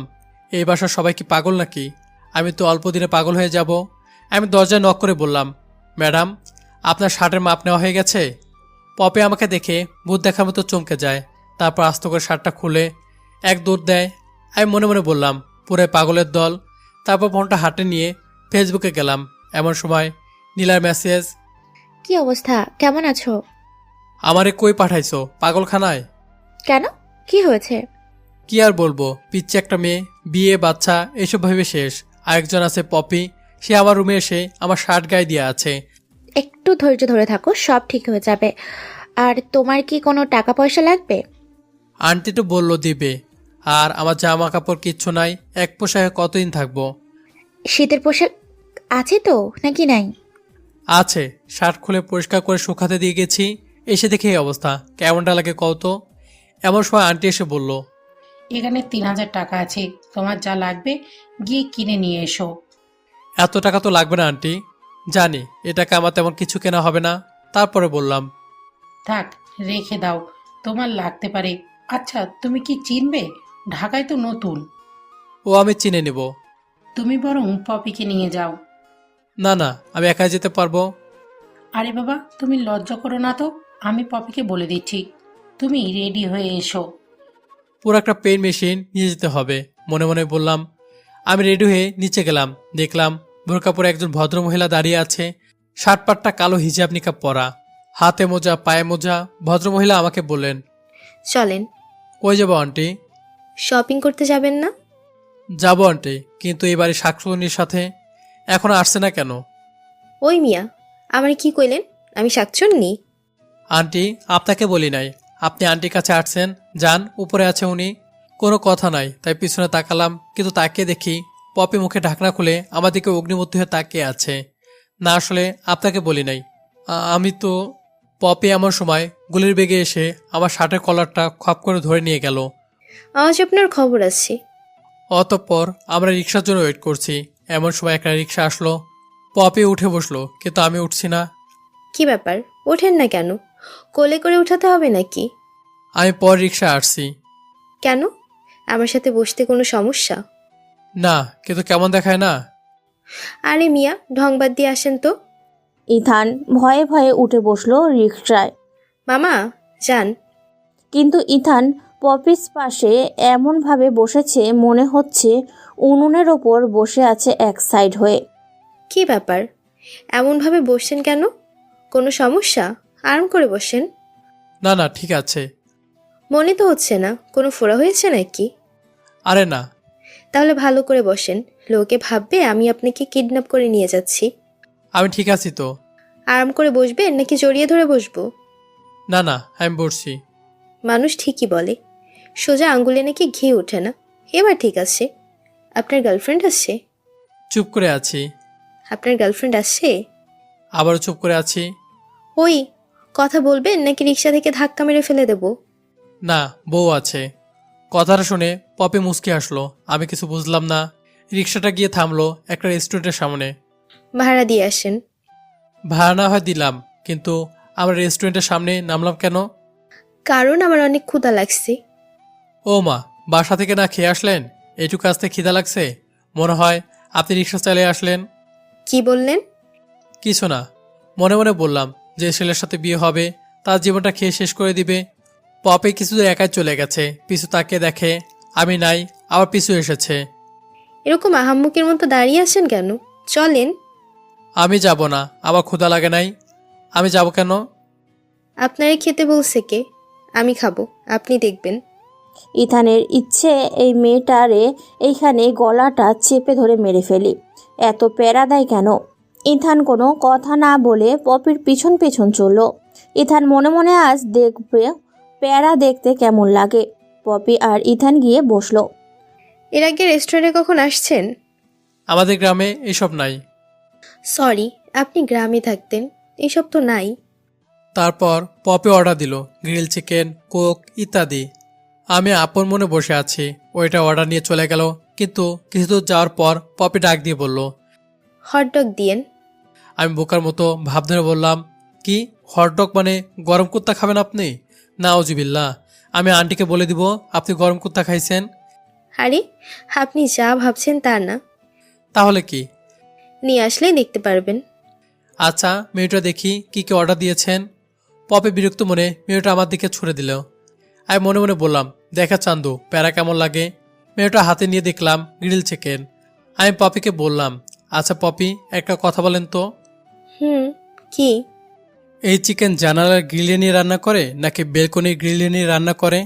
এই বাসার সবাই কি পাগল নাকি? আমি তো অল্প দিনে পাগল হয়ে যাব। আমি দরজায় নক করে বললাম, ম্যাডাম, আপনার শার্টের মাপ নেওয়া হয়ে গেছে? পপে আমাকে দেখে ভূত দেখার মতো চমকে যায়। তারপর আস্ত করে শার্টটা খুলে এক দৌড় দেয়। আমি মনে মনে বললাম, পুরো পাগলের দল। তারপর ফোনটা হাতে নিয়ে ফেসবুকে গেলাম। এমন সময় নীলার মেসেজ। কি অবস্থা, কেমন আছো? আমারে কই পাঠাইছো? পাগলখানায়? কেন, কি হয়েছে? কি আর বলবো, পিচ্ছে একটা মেয়ে, বিয়ে বাচ্চা এসব ভেবে শেষ। আরেকজন আছে পপি, সে আমার রুমে এসে আমার শার্ট গায়ে দিয়ে আছে। একটু ধৈর্য ধরে থাকো, সব ঠিক হয়ে যাবে। আর তোমার কি কোনো টাকা পয়সা লাগবে? আন্টি তো বললো দিবে। আর আমার জামা কাপড় কিচ্ছু নাই, এক পোশাকে কতদিন থাকবো? শীতের পোশাক আছে তো নাকি নাই? আছে, শার্ট খুলে পরিষ্কার করে শুকাতে দিয়ে গেছি। এসে দেখে এই অবস্থা, কেমনটা লাগে কত? এমন সময় আন্টি এসে বলল, এখানে 3000 টাকা আছে, তোমার যা লাগবে গিয়ে কিনে নিয়ে এসো। এত টাকা তো লাগবে না আন্টি, জানি এ টাকা আমার তেমন কিছু কেনা হবে না। তারপরে বললাম, থাক, রেখে দাও, তোমার লাগতে পারে। আচ্ছা, তুমি কি চিনবে? ঢাকায় তো নতুন। ও আমি চিনে নেব। তুমি বরং পপিকে নিয়ে যাও। না না, আমি একাই যেতে পারবো। আরে বাবা, তুমি লজ্জা করো না তো, আমি পপিকে বলে দিচ্ছি। তুমি রেডি হয়ে এসো। পুরো একটা পেন মেশিন নিয়ে যেতে হবে, মনে মনে বললাম। আমি রেডি হয়ে নিচে গেলাম। দেখলাম বোরকা পরে একজন ভদ্রমহিলা দাঁড়িয়ে আছে। শার্ট পাটটা কালো হিজাব নিকাব পরা, হাতে মোজা পায়ে মোজা। ভদ্রমহিলা আমাকে বললেন, চলেন। কই যাবো আন্টি? শপিং করতে যাবেন না? যাবো আন্টি, কিন্তু এবারে শাকসুনির সাথে। এখনো আসছে না কেন? ওই মিয়া, আমার কি কইলেন? আমি শাকচুন্নি? আন্টি, আপনাকে বলি নাই, আপনি আন্টির কাছে আসছেন। যান, উপরে আছে উনি। কোনো কথা নাই, তাই পিছনে তাকালাম, কিন্তু তাকিয়ে দেখি পপি মুখে ঢাকনা খুলে আমার দিকে অগ্নিমূর্তি হয়ে তাকিয়ে আছে। না, আসলে আপনাকে বলি নাই। আমি তো। পপি এমন সময় গুলির বেগে এসে আমার শার্টের কলারটা খপ করে ধরে নিয়ে গেল। আজ আপনার খবর আছে। অতঃপর আমরা রিক্সার জন্য ওয়েট করছি। এমন সময় একটা রিক্সা আসলো। পপি উঠে বসলো, কিন্তু আমি উঠছি না। কি ব্যাপার, ওঠেন না কেন? কোলে করে উঠাতে হবে নাকি? আমি পর রিক্সা আসছি। কেন, আমার সাথে বসতে কোনো সমস্যা? না, কিন্তু কেমন দেখায় না? আরে মিয়া, ঢং বাদ দিয়ে আসেন তো। ইথান ভয়ে ভয়ে উঠে বসলো রিকশায়। মামা, যান। কিন্তু ইথান পপিস পাশে এমনভাবে বসেছে মনে হচ্ছে উনুনের ওপর বসে আছে এক সাইড হয়ে। কি ব্যাপার, এমনভাবে বসছেন কেন? কোনো সমস্যা? আরাম করে বসেন। না না, ঠিক আছে। মনে তো হচ্ছে না কোনো ফোড়া হয়েছে নাকি। আরে না। তাহলে ভালো করে বসেন, লোকে ভাববে আমি আপনাকে কিডন্যাপ করে নিয়ে যাচ্ছি। আমি ঠিক আছি তো। আরাম করে বসবেন নাকি জড়িয়ে ধরে বসবো? না না, আমি বসছি। মানুষ ঠিকই বলে, সোজা আঙ্গুলে নাকি ঘি ওঠে না। এবার ঠিক আছে। আপনার গার্লফ্রেন্ড আসছে? চুপ করে আছি। আপনার গার্লফ্রেন্ড আসছে? আবারও চুপ করে আছি। ওই, কথা বলবেন নাকি রিক্সা থেকে ধাক্কা মেরে ফেলে দেব? না, বউ আছে। কথাটা শুনে পপি মুচকি আসলো। আমি কিছু বুঝলাম না। রিক্সাটা গিয়ে থামলো একটা রেস্টুরেন্টের সামনে। ভাড়া দিয়ে আসেন। ভাড়া না হয় দিলাম, কিন্তু আমরা রেস্টুরেন্টের সামনে নামলাম কেন? কারণ আমার অনেক ক্ষুধা লাগছে। ও মা, বাসা থেকে না খেয়ে আসলেন? এইটুকু আসতে খিদা লাগছে? মনে হয় আপনি রিক্সা চালিয়ে আসলেন। কি বললেন? কিছু না, মনে মনে বললাম যে ছেলের সাথে বিয়ে হবে, তার জীবনটা খেয়ে শেষ করে দিবে। পপে কিছু দূর একাই চলে গেছে, পিছু তাকিয়ে দেখে আমি নাই, আবার পিছু এসেছে। এরকম আহাম্মুকের মতো দাঁড়িয়ে আছেন কেন? চলেন। আমি যাব না, আমার ক্ষুধা লাগে নাই। আমি যাব কেন? আপনারে খেতে বলছে কে? আমি খাবো, আপনি দেখবেন। ইথানের ইচ্ছে এই মেয়েটারে এইখানে গলাটা চেপে ধরে মেরে ফেলি। এত প্যারা দেয় কেন? ইথান কোনো কথা না বলে পপির পিছন পিছন চলল। ইথান মনে মনে আজ দেখবে প্যারা দেখতে কেমন লাগে। পপি আর ইথান গিয়ে বসলো। এর আগে রেস্টুরেন্টে কখন আসছেন? আমাদের গ্রামে এসব নাই। সরি, আপনি গ্রামে থাকতেন, এসব তো নাই। তারপর পপে অর্ডার দিল গ্রিল চিকেন, কোক ইত্যাদি। আমি আপন মনে বসে আছি। ওইটা অর্ডার নিয়ে চলে গেল, কিন্তু কিছু দূর যাওয়ার পর পপি ডাক দিয়ে বলল, হটডগ দিয়েন। আমি বোকার মতো ভাব ধরে বললাম, কি হটডগ মানে গরম কুত্তা খাবেন আপনি? নাউজুবিল্লাহ, আমি আন্টিকে বলে দিব আপনি গরম কুত্তা খাইছেন। আরে, আপনি যা ভাবছেন তা না। তাহলে কি? নিয়ে আসলেই দেখতে পারবেন। আচ্ছা, মেয়েটা দেখি কি কি অর্ডার দিয়েছেন। পপে বিরক্ত মনে মেয়েটা আমার দিকে ছুড়ে দিল। আমি মনে মনে বললাম, দেখা চান্দু, প্যারা কেমন লাগে? মেয়েটা হাতে নিয়ে দেখলাম গ্রিল চিকেন। আমি পপিকে বললাম, আচ্ছা পপি, একটা কথা বলেন তো, কি? এই চিকেন জানালার গ্রিলে নিয়ে রান্না করে নাকি বেলকনির গ্রিলে নিয়ে রান্না করে?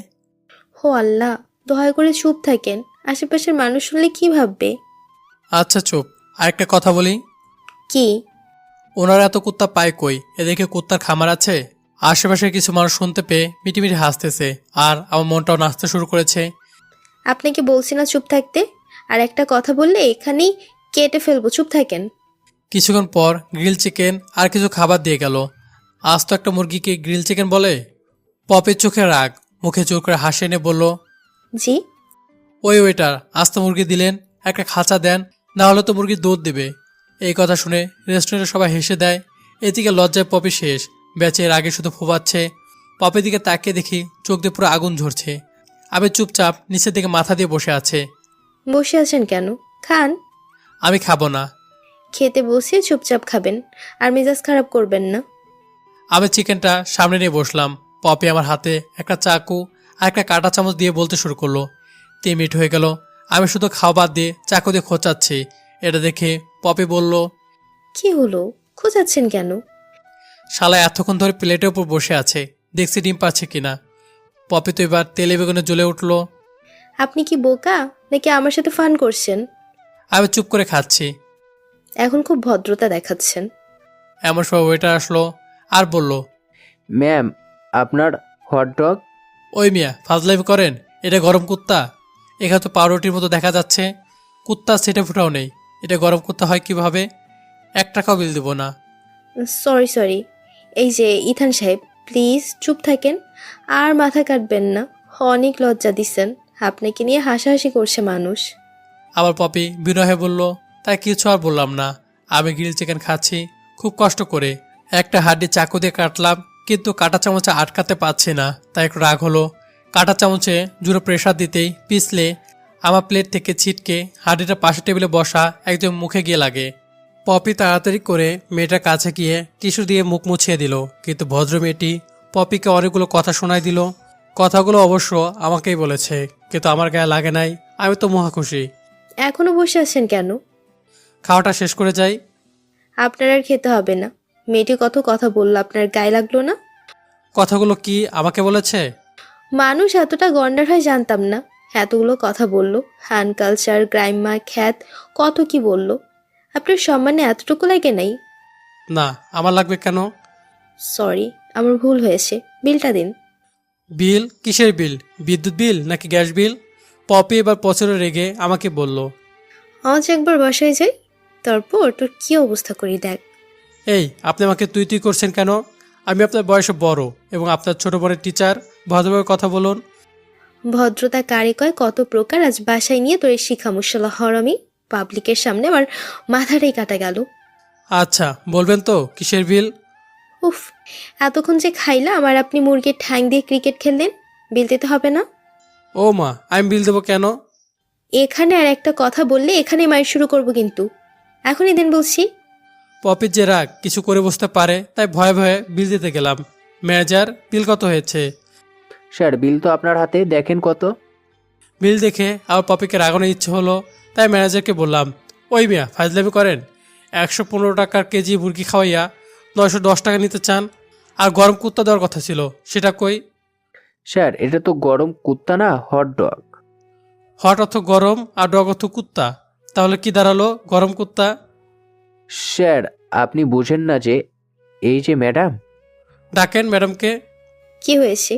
হো আল্লাহ, দয়া করে চুপ থাকেন, আশেপাশের মানুষ শুনলে কি ভাববে? আচ্ছা চুপ। আরেকটা কথা বলি, কি? ওনারা এত কুত্তা পায় কই? এদিকে কুত্তার খামার আছে? আশেপাশে কিছু মানুষ শুনতে পেয়ে মিটিমিটি হাসতেছে, আর আমার মনটাও নাচতে শুরু করেছে। আপনাকে বলছি না চুপ থাকতে, আর একটা কথা বললে এখানেই কেটে ফেলবো, চুপ থাকেন। কিছুক্ষণ পর গ্রিল চিকেন আর কিছু খাবার দিয়ে গেল। আজ তো একটা মুরগিকে গ্রিল চিকেন বলে? পপের চোখে রাগ, মুখে জোর করে হাসি এনে বলল, জি? ওই ওয়েটার, আজ তো মুরগি দিলেন, একটা খাঁচা দেন, না হলে তো মুরগি দুধ দেবে। এই কথা শুনে রেস্টুরেন্টে সবাই হেসে দেয়। এদিকে লজ্জায় পপি শেষ, বেচের আগে শুধু ফোবাচ্ছে। পপের দিকে তাকিয়ে দেখি চোখ দিয়ে পুরো আগুন ঝরছে। আমি চুপচাপ নিচের দিকে মাথা দিয়ে বসে আছে। বসে আছেন কেন? খান। আমি খাবো না। খেতে বসে চুপচাপ খাবেন, আর মেজাজ খারাপ করবেন না। আমি চিকেনটা সামনে নিয়ে বসলাম। পপি আমার হাতে একটা চাকু আর একটা কাঁটা চামচ দিয়ে বলতে শুরু করলো। 3 মিনিট হয়ে গেল, আমি শুধু খাওয়া বাদ দিয়ে চাকু দিয়ে খোঁচাচ্ছি। এটা দেখে পপি বলল, কি হলো, খোঁজাচ্ছেন কেন? শালা এতক্ষণ ধরে প্লেটের উপর বসে আছে, দেখছি ডিম পাচ্ছে কিনা। পপি তো এবার তেলে বেগুনে জ্বলে উঠল। আপনি কি বোকা নাকি আমার সাথে ফান করছেন? আমি চুপ করে খাচ্ছি। এখন খুব ভদ্রতা দেখাচ্ছেন। এমন সময় ওয়েটার আসলো আর বলল, ম্যাম, আপনার হটডগ। ওই মিয়া, ফাজলামি করেন? এটা গরম কুত্তা? এখানে তো পাউরুটির মতো দেখা যাচ্ছে। কুত্তা সেটে ফুটাও নেই, এটা গরম কুত্তা হয় কিভাবে? 1 টাকাও বিল দেবো না। সরি। এই যে ইথান সাহেব, প্লিজ চুপ থাকেন, আর মাথা কাটবেন না। অনেক লজ্জা দিচ্ছেন, আপনাকে নিয়ে হাসাহাসি করছে মানুষ। আবার পপি বিনয়ে বলল, তাই কিছু আর বললাম না। আমি গ্রিল চিকেন খাচ্ছি খুব কষ্ট করে। একটা হাড্ডি চাকু দিয়ে কাটলাম, কিন্তু কাঁটা চামচে আটকাতে পারছি না, তাই একটু রাগ হলো। কাঁটা চামচে জোরে প্রেশার দিতেই পিছলে আমার প্লেট থেকে ছিটকে হাড্ডিটা পাশে টেবিলে বসা একজন মুখে গিয়ে লাগে। পপি তাড়াতাড়ি করে মেয়েটার কাছে গিয়ে টিস্যু দিয়ে মুখ মুছিয়ে দিল, কিন্তু ভদ্র মেয়েটি পপিকে অনেকগুলো কথা শোনায় দিল। কথাগুলো অবশ্য আমাকেই বলেছে, কিন্তু আমার গায়ে লাগে নাই। আমি তো মহা খুশি। এখনো বসে আছেন কেন? খাওয়াটা শেষ করে যাই। আপনার আর খেতে হবে না। মেয়েটি কত কথা বললো, আপনার গায়ে লাগলো না? কথাগুলো কি আমাকে বলেছে? মানুষ এতটা গন্ডার হয় জানতাম না। এতগুলো কথা বললো, আনকালচার, গ্রাইমা, খ্যাত, কত কি বললো। আপনার সম্মানে এতটুকু লাগে নাই? না, আমার লাগবে কেন? সরি, আমার ভুল হয়েছে, বিলটা দিন। বিল? কিসের বিল? বিদ্যুৎ বিল নাকি গ্যাস বিল? পপি এবার প্রচুর রেগে আমাকে বলল, আজ একবার বাসায় যাই, তারপর তোর কি অবস্থা করি দেখ। এই আপনি আমাকে তুই তুই করছেন কেন? আমি আপনার বয়সে বড় এবং আপনার ছোট বোনের টিচার। ভদ্রভাবে কথা বলুন। ভদ্রতা কারে কয় কত প্রকার, আজ বাসায় নিয়ে তোর শিখামুশালা হরামি। পাবলিকের সামনে আমার মাথাটাই কাটা গেল। আচ্ছা বলবেন তো কিসের বিল? উফ, এতক্ষণ যে খাইলাম আর আপনি মুরগির ঠ্যাং দিয়ে ক্রিকেট খেললেন, বিল দিতে হবে না? ও মা, আমি বিল দেবো কেন? এখানে আর একটা কথা বললে এখানে মার শুরু করব কিন্তু। এখনই দিন বলছি। পপির যে রাগ কিছু করে বসতে পারে, তাই ভয়ে ভয়ে বিল দিতে গেলাম। ম্যানেজার, বিল কত হয়েছে? স্যার বিল তো আপনার হাতে, দেখেন কত। বিল দেখে আবার পপিকে রাগানোর ইচ্ছে হলো, তাই ম্যানেজারকে বললাম, ওই মিয়া ফাজলামি করেন? 115 টাকার কেজি মুরগি খাওয়াইয়া 910 টাকা নিতে চান? আর গরম কুত্তা দেওয়ার কথা ছিল, সেটা কই? স্যার এটা তো গরম কুত্তা না, হট ডগ। হট অর্থ গরম আর ডগ অর্থ কুত্তা, তাহলে কি দাঁড়ালো গরম কুত্তা? স্যার আপনি বুঝেন না যে এই যে ম্যাডাম। ডাকেন ম্যাডামকে। কি হয়েছে?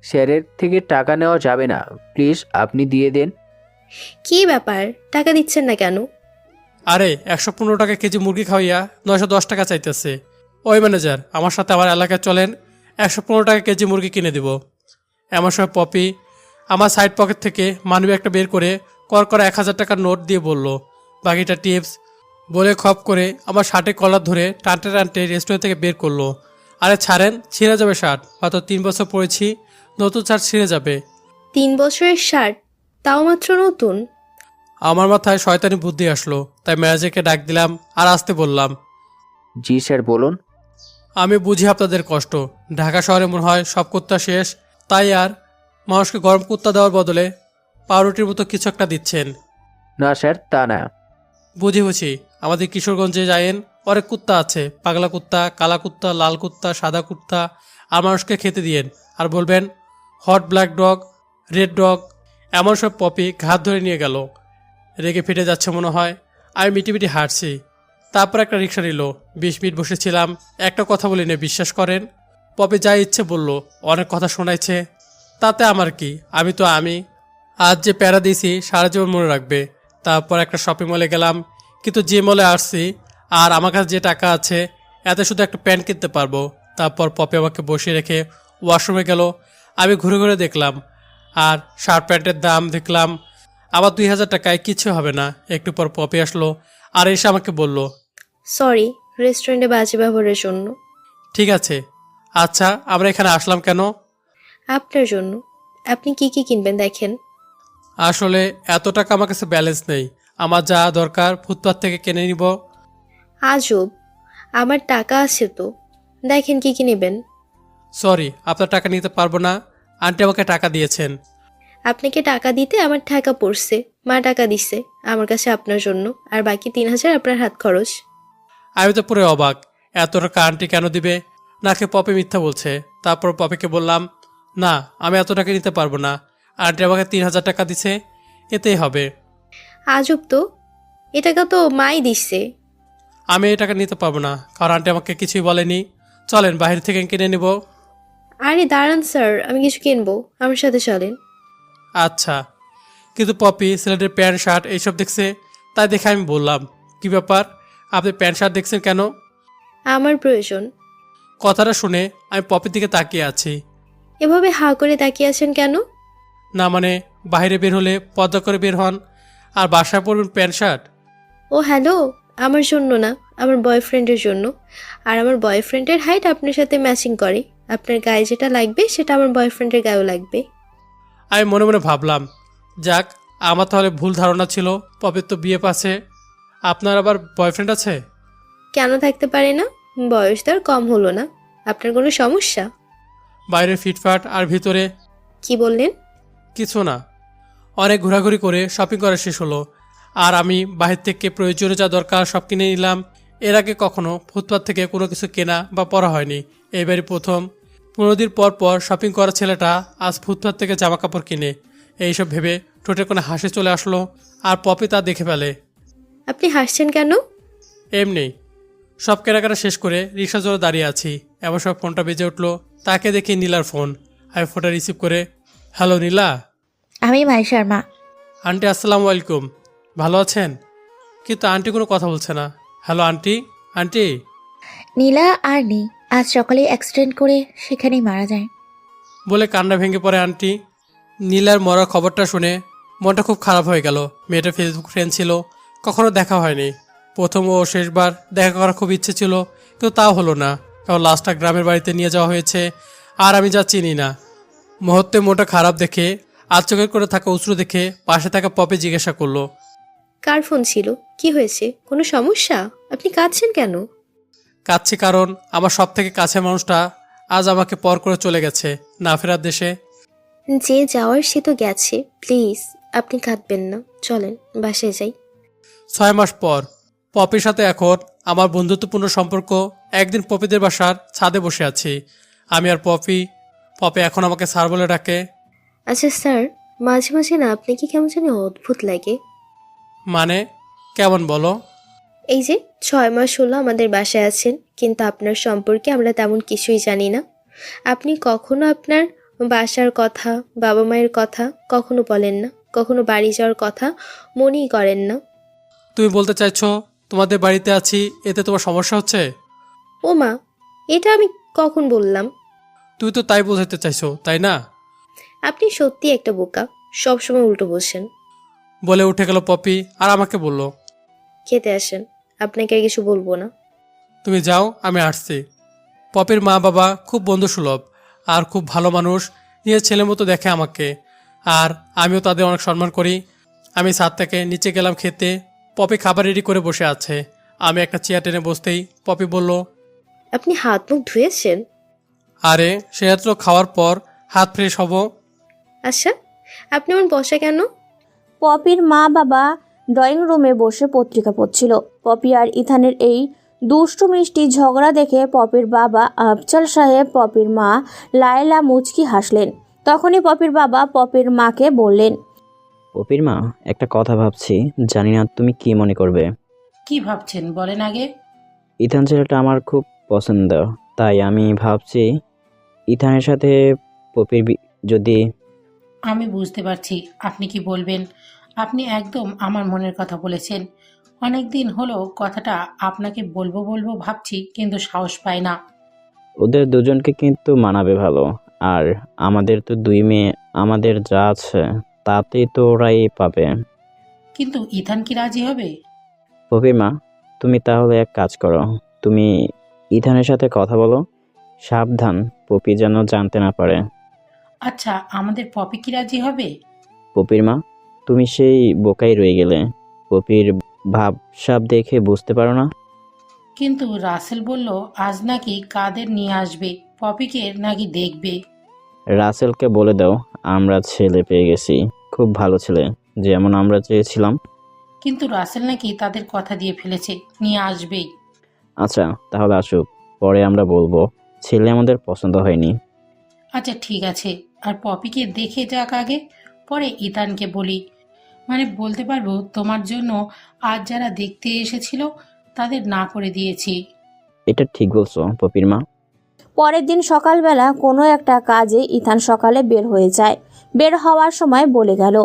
স্যারের থেকে টাকা নেওয়া যাবে না, প্লিজ আপনি দিয়ে দেন। কি ব্যাপার, টাকা দিচ্ছেন না কেন? আরে 115 টাকা কেজি মুরগি খাওয়াইয়া 910 টাকা চাইতেছে। ওই ম্যানেজার, আমার সাথে আমার এলাকায় চলেন, 115 টাকা কেজি মুরগি কিনে দিব। এমন সময় পপি আমার সাইড পকেট থেকে মানবি একটা বের করে করা 1000 টাকার নোট দিয়ে বলল, বাকিটা টিপস। বলে খপ করে আমার শার্টে কলার ধরে টানতে টানতে রেস্টুরেন্ট থেকে বের করলো। আরে ছাড়েন, ছিঁড়ে যাবে শার্ট, মাত্র 3 বছর পরেছি, নতুন শার্ট ছিঁড়ে যাবে। 3 বছরের শার্ট, তাও মাত্র নতুন? আমার মাথায় শয়তানি বুদ্ধি আসলো, তাই ম্যানেজারকে ডাক দিলাম আর আসতে বললাম, জি স্যার বলুন। আমি বুঝি আপনাদের কষ্ট। ঢাকা শহরে মনে হয় সব কুত্তা শেষ, তাই আর মানুষকে গরম কুত্তা দেওয়ার বদলে পাউরুটির মতো কিছু একটা দিচ্ছেন। না স্যার তা না। বুঝি আমাদের কিশোরগঞ্জে যায়েন, অনেক কুত্তা আছে, পাগলা কুত্তা, কালা কুত্তা, লাল কুত্তা, সাদা কুত্তা। আর মানুষকে খেতে দিয়েন আর বলবেন hot black dog, red dog. এমন সব পপি ঘাত ধরে নিয়ে গেল। রেগে ফেটে যাচ্ছে মনে হয়। আমি মিটিমিটি হাঁটছি। তারপর একটা রিক্সা নিল। 20 মিনিট বসেছিলাম, একটা কথা বলি না, বিশ্বাস করেন। পপি যা ইচ্ছে বলল, অনেক কথা শোনাইছে, তাতে আমার কি, আমি তো আমি। আজ যে প্যারা দিয়েছি সারা জীবন মনে রাখবে। তারপর একটা শপিং মলে গেলাম, কিন্তু যে মলে আসছি আর আমার কাছে যে টাকা আছে এতে শুধু একটা প্যান্ট কিনতে পারবো। তারপর পপি আমাকে বসিয়ে রেখে ওয়াশরুমে গেল। আমি ঘুরে ঘুরে দেখলাম আর শার্ট প্যান্টের দাম দেখলাম। আবার 2000 টাকায় কিচ্ছু হবে না। একটু পর পপি আসলো আর এসে আমাকে বলল, সরি রেস্টুরেন্টে বাজে ব্যবহারের জন্য। ঠিক আছে। আচ্ছা আমরা এখানে আসলাম কেন? আপনার জন্য। আপনি কি কি কিনবেন দেখেন। আসলে এত টাকা আমার কাছে ব্যালেন্স নেই। আমার যা দরকার ফুটপাথ থেকে কিনে নিব। আজব, আমার টাকা আছে তো, দেখেন কি কি নেবেন। সরি, আপনার টাকা নিতে পারবো না। আন্টি আমাকে টাকা দিয়েছেন। আপনাকে টাকা দিতে আমার টাকা পড়ছে, মা টাকা দিছে আমার কাছে আপনার জন্য, আর বাকি 3000 আপনার হাত খরচ। আমি তো পুরো অবাক, এত টাকা আন্টি কেন দিবে? নাকি পপি মিথ্যা বলছে? তারপর পপিকে বললাম, না আমি এত টাকা নিতে পারবো না, আন্টি আমাকে 3000 টাকা দিছে, এতেই হবে। আজব তো, এ টাকা তো মাই দিচ্ছে। আমি এই টাকা নিতে পারবো না, কারণ আন্টি আমাকে কিছুই বলেনি। চলেন বাইরে থেকে কিনে নিব। আরে দাঁড়ান স্যার, আমি কিছু কিনবো, আমার সাথে চলেন। আচ্ছা। কিন্তু পপি ছেলেদের প্যান্ট শার্ট এইসব দেখছে, তাই দেখে আমি বললাম, কি ব্যাপার, আপনি প্যান্ট শার্ট দেখছেন কেন? আমার প্রয়োজন। কথাটা শুনে আমি পপির দিকে তাকিয়ে আছি। এভাবে হা করে তাকিয়ে আছেন কেন? না মানে, বাইরে বের হলে পর্দা করে বের হন, আর বাসায় পরবেন প্যান্ট শার্ট? ও হ্যালো, আমার জন্য না, আমার বয়ফ্রেন্ডের জন্য। আর আমার বয়ফ্রেন্ডের হাইট আপনার সাথে ম্যাচিং করে। আপনার গায়ে যেটা লাগবে সেটা আমার বয়ফ্রেন্ডের গায়েও লাগবে। আমি মনে মনে ভাবলাম, যাক আমার তাহলে ভুল ধারণা ছিল, পপির তো বিয়ে পাচ্ছে। আপনার আবার বয়ফ্রেন্ড আছে? কেন থাকতে পারে না, বয়স তো আর কম হলো না। আপনার কোনো সমস্যা? বাইরে ফিটফাট আর ভিতরে? কি বললেন? কিছু না। অনেক ঘোরাঘুরি করে শপিং করা শেষ হলো, আর আমি বাহির থেকে প্রয়োজনীয় যা দরকার সব কিনে নিলাম। এর আগে কখনো ফুটপাথ থেকে কোনো কিছু কেনা বা পরা হয়নি, এইবারই প্রথম। 15 দিন পর পর শপিং করা ছেলেটা আজ ফুটপাথ থেকে জামা কাপড় কিনে। এইসব ভেবে ঠোঁটে কোনো হাসি চলে আসলো, আর পপি তা দেখে ফেলে। আপনি হাসছেন কেন? এমনি। সব কেনাকাটা শেষ করে রিক্সা জোরে দাঁড়িয়ে আছি, এমন সব ফোনটা বেজে উঠলো। তাকে দেখি নীলার ফোন। আমি ফোনটা রিসিভ করে, হ্যালো নীলা। আমি মাই শর্মা। আন্টি আসসালামু আলাইকুম, ভালো আছেন? কিন্তু আন্টি কোনো কথা বলছে না। Hello aunty, aunty. নীলা আর নেই, আজ সকালে অ্যাক্সিডেন্ট করে সেখানেই মারা যায়। বলে কান্না ভেঙে পড়ে আন্টি। নীলার মরার খবরটা শুনে মনটা খুব খারাপ হয়ে গেল। মেয়েটা ফেসবুক ফ্রেন্ড ছিল, কখনো দেখা হয়নি। প্রথম ও শেষবার দেখা করার খুব ইচ্ছে ছিল, কিন্তু তাও হলো না, কারণ লাস্টটা গ্রামের বাড়িতে নিয়ে যাওয়া হয়েছে, আর আমি যা চিনি না। মুহূর্তে মনটা খারাপ দেখে, আর চোখের করে থাকা অশ্রু দেখে পাশে থাকা পপি জিজ্ঞাসা করলো, কার ফোন ছিল? কি হয়েছে? কোনো সমস্যা? আপনি কাঁদছেন কেন? কাঁদছি কারণ আমার সব থেকে কাছের মানুষটা আজ আমাকে পর করে চলে গেছে, না ফেরার দেশে। যে যাওয়ার সে তো গেছে, প্লিজ আপনি কাঁদবেন না, চলেন বাসায় যাই। 6 মাস পর পপির সাথে এখন আমার বন্ধুত্বপূর্ণ সম্পর্ক। একদিন পপিদের বাসার ছাদে বসে আছি আমি আর পপি। পপি এখন আমাকে স্যার বলে ডাকে। আচ্ছা স্যার, মাঝে মাঝে না আপনাকে কেমন জানি অদ্ভুত লাগে। মানে কেমন বলো? এই যে 6 মাস হলো আমাদের বাসায় আছেন, কিন্তু আপনার সম্পর্কে আমরা তেমন কিছুই জানি না। আপনি কখনো আপনার বাসার কথা, বাবা মায়ের কথা কখনো বলেন না, কখনো বাড়ি যাওয়ার কথা মনেই করেন না। তুমি বলতে চাইছো তোমাদের বাড়িতে আছি এতে তোমার সমস্যা হচ্ছে? ও মা, এটা আমি কখন বললাম? তুমি তো তাই বোঝাতে চাইছো, তাই না? আপনি সত্যি একটা বোকা, সবসময় উল্টো বলছেন। বলে উঠে গেল পপি আর আমাকে বলল, খেতে আসেন, আপনাকে আর কিছু বলবো না। তুমি যাও, আমি আসছি। পপির মা বাবা খুব বন্ধুসুলভ আর খুব ভালো মানুষ, নিজের ছেলের মতো দেখে আমাকে, আর আমিও তাদের অনেক সম্মান করি। আমি ছাদ থেকে নিচে গেলাম খেতে। পপি খাবার রেডি করে বসে আছে। আমি একটা চেয়ার টেনে বসতেই পপি বলল, আপনি হাত মুখ ধুয়েছেন? আরে সে রাত্র খাওয়ার পর হাত ফ্রেশ হব। আচ্ছা, আপনি আমার বসা কেন? পপির মা বাবা ড্রয়িং রুমে বসে পত্রিকা পড়ছিল। পপি আর ইথানের এই দুষ্টু মিষ্টি ঝগড়া দেখে পপির বাবা আফজাল সাহেব, পপির মা লায়লা মুচকি হাসলেন। তখনই পপির বাবা পপির মাকে বললেন, পপির মা, একটা কথা ভাবছি, জানি না তুমি কি মনে করবে। কি ভাবছেন বলেন আগে। ইথান ছেলেটা আমার খুব পছন্দ, তাই আমি ভাবছি ইথানের সাথে পপির যদি। আমি বুঝতে পারছি আপনি কি বলবেন। আপনি একদম আমার মনের কথা বলেছেন। অনেক দিন হলো কথাটা আপনাকে বলবো বলবো ভাবছি, কিন্তু সাহস পাই না। ওদের দুজনকে কিন্তু মানাবে ভালো, আর আমাদের তো 2 মেয়ে, আমাদের যা আছে তাতেই তো ওরাই পাবে। কিন্তু ইথান কি রাজি হবে? পপির মা, তুমি তাহলে এক কাজ করো, তুমি ইথানের সাথে কথা বলো, সাবধান পপি যেন জানতে না পারে। আচ্ছা, আমাদের পপি কি রাজি হবে? পপির মা, তুমি সেই বোকাই রয়ে গেলে। পপির ভাবসাব দেখে বুঝতে পারো না? কিন্তু রাসেল বলল আজ নাকি কাদের নিয়ে আসবে, পপিকে নাকি দেখবে। রাসেলকে বলে দাও আমরা ছেলে পেয়ে গেছি, খুব ভালো ছেলে, যেমন আমরা চেয়েছিলাম। কিন্তু রাসেল নাকি তাদের কথা দিয়ে ফেলেছে, নিয়ে আসবেই। আচ্ছা তাহলে আসুক, পরে আমরা বলবো ছেলে আমাদের পছন্দ হয়নি। আচ্ছা ঠিক আছে, আর পপিকে দেখে যাক আগে, পরে ইথানকে বলি। মানে বলতে পারবো তোমার জন্য আজ যারা দেখতে এসেছিল তাদের না করে দিয়েছি। এটা ঠিক বলছো পপির মা। পরের দিন সকালবেলা কোনো একটা কাজে ইথান সকালে বের হয়ে যায়। বের হওয়ার সময় বলে গেল,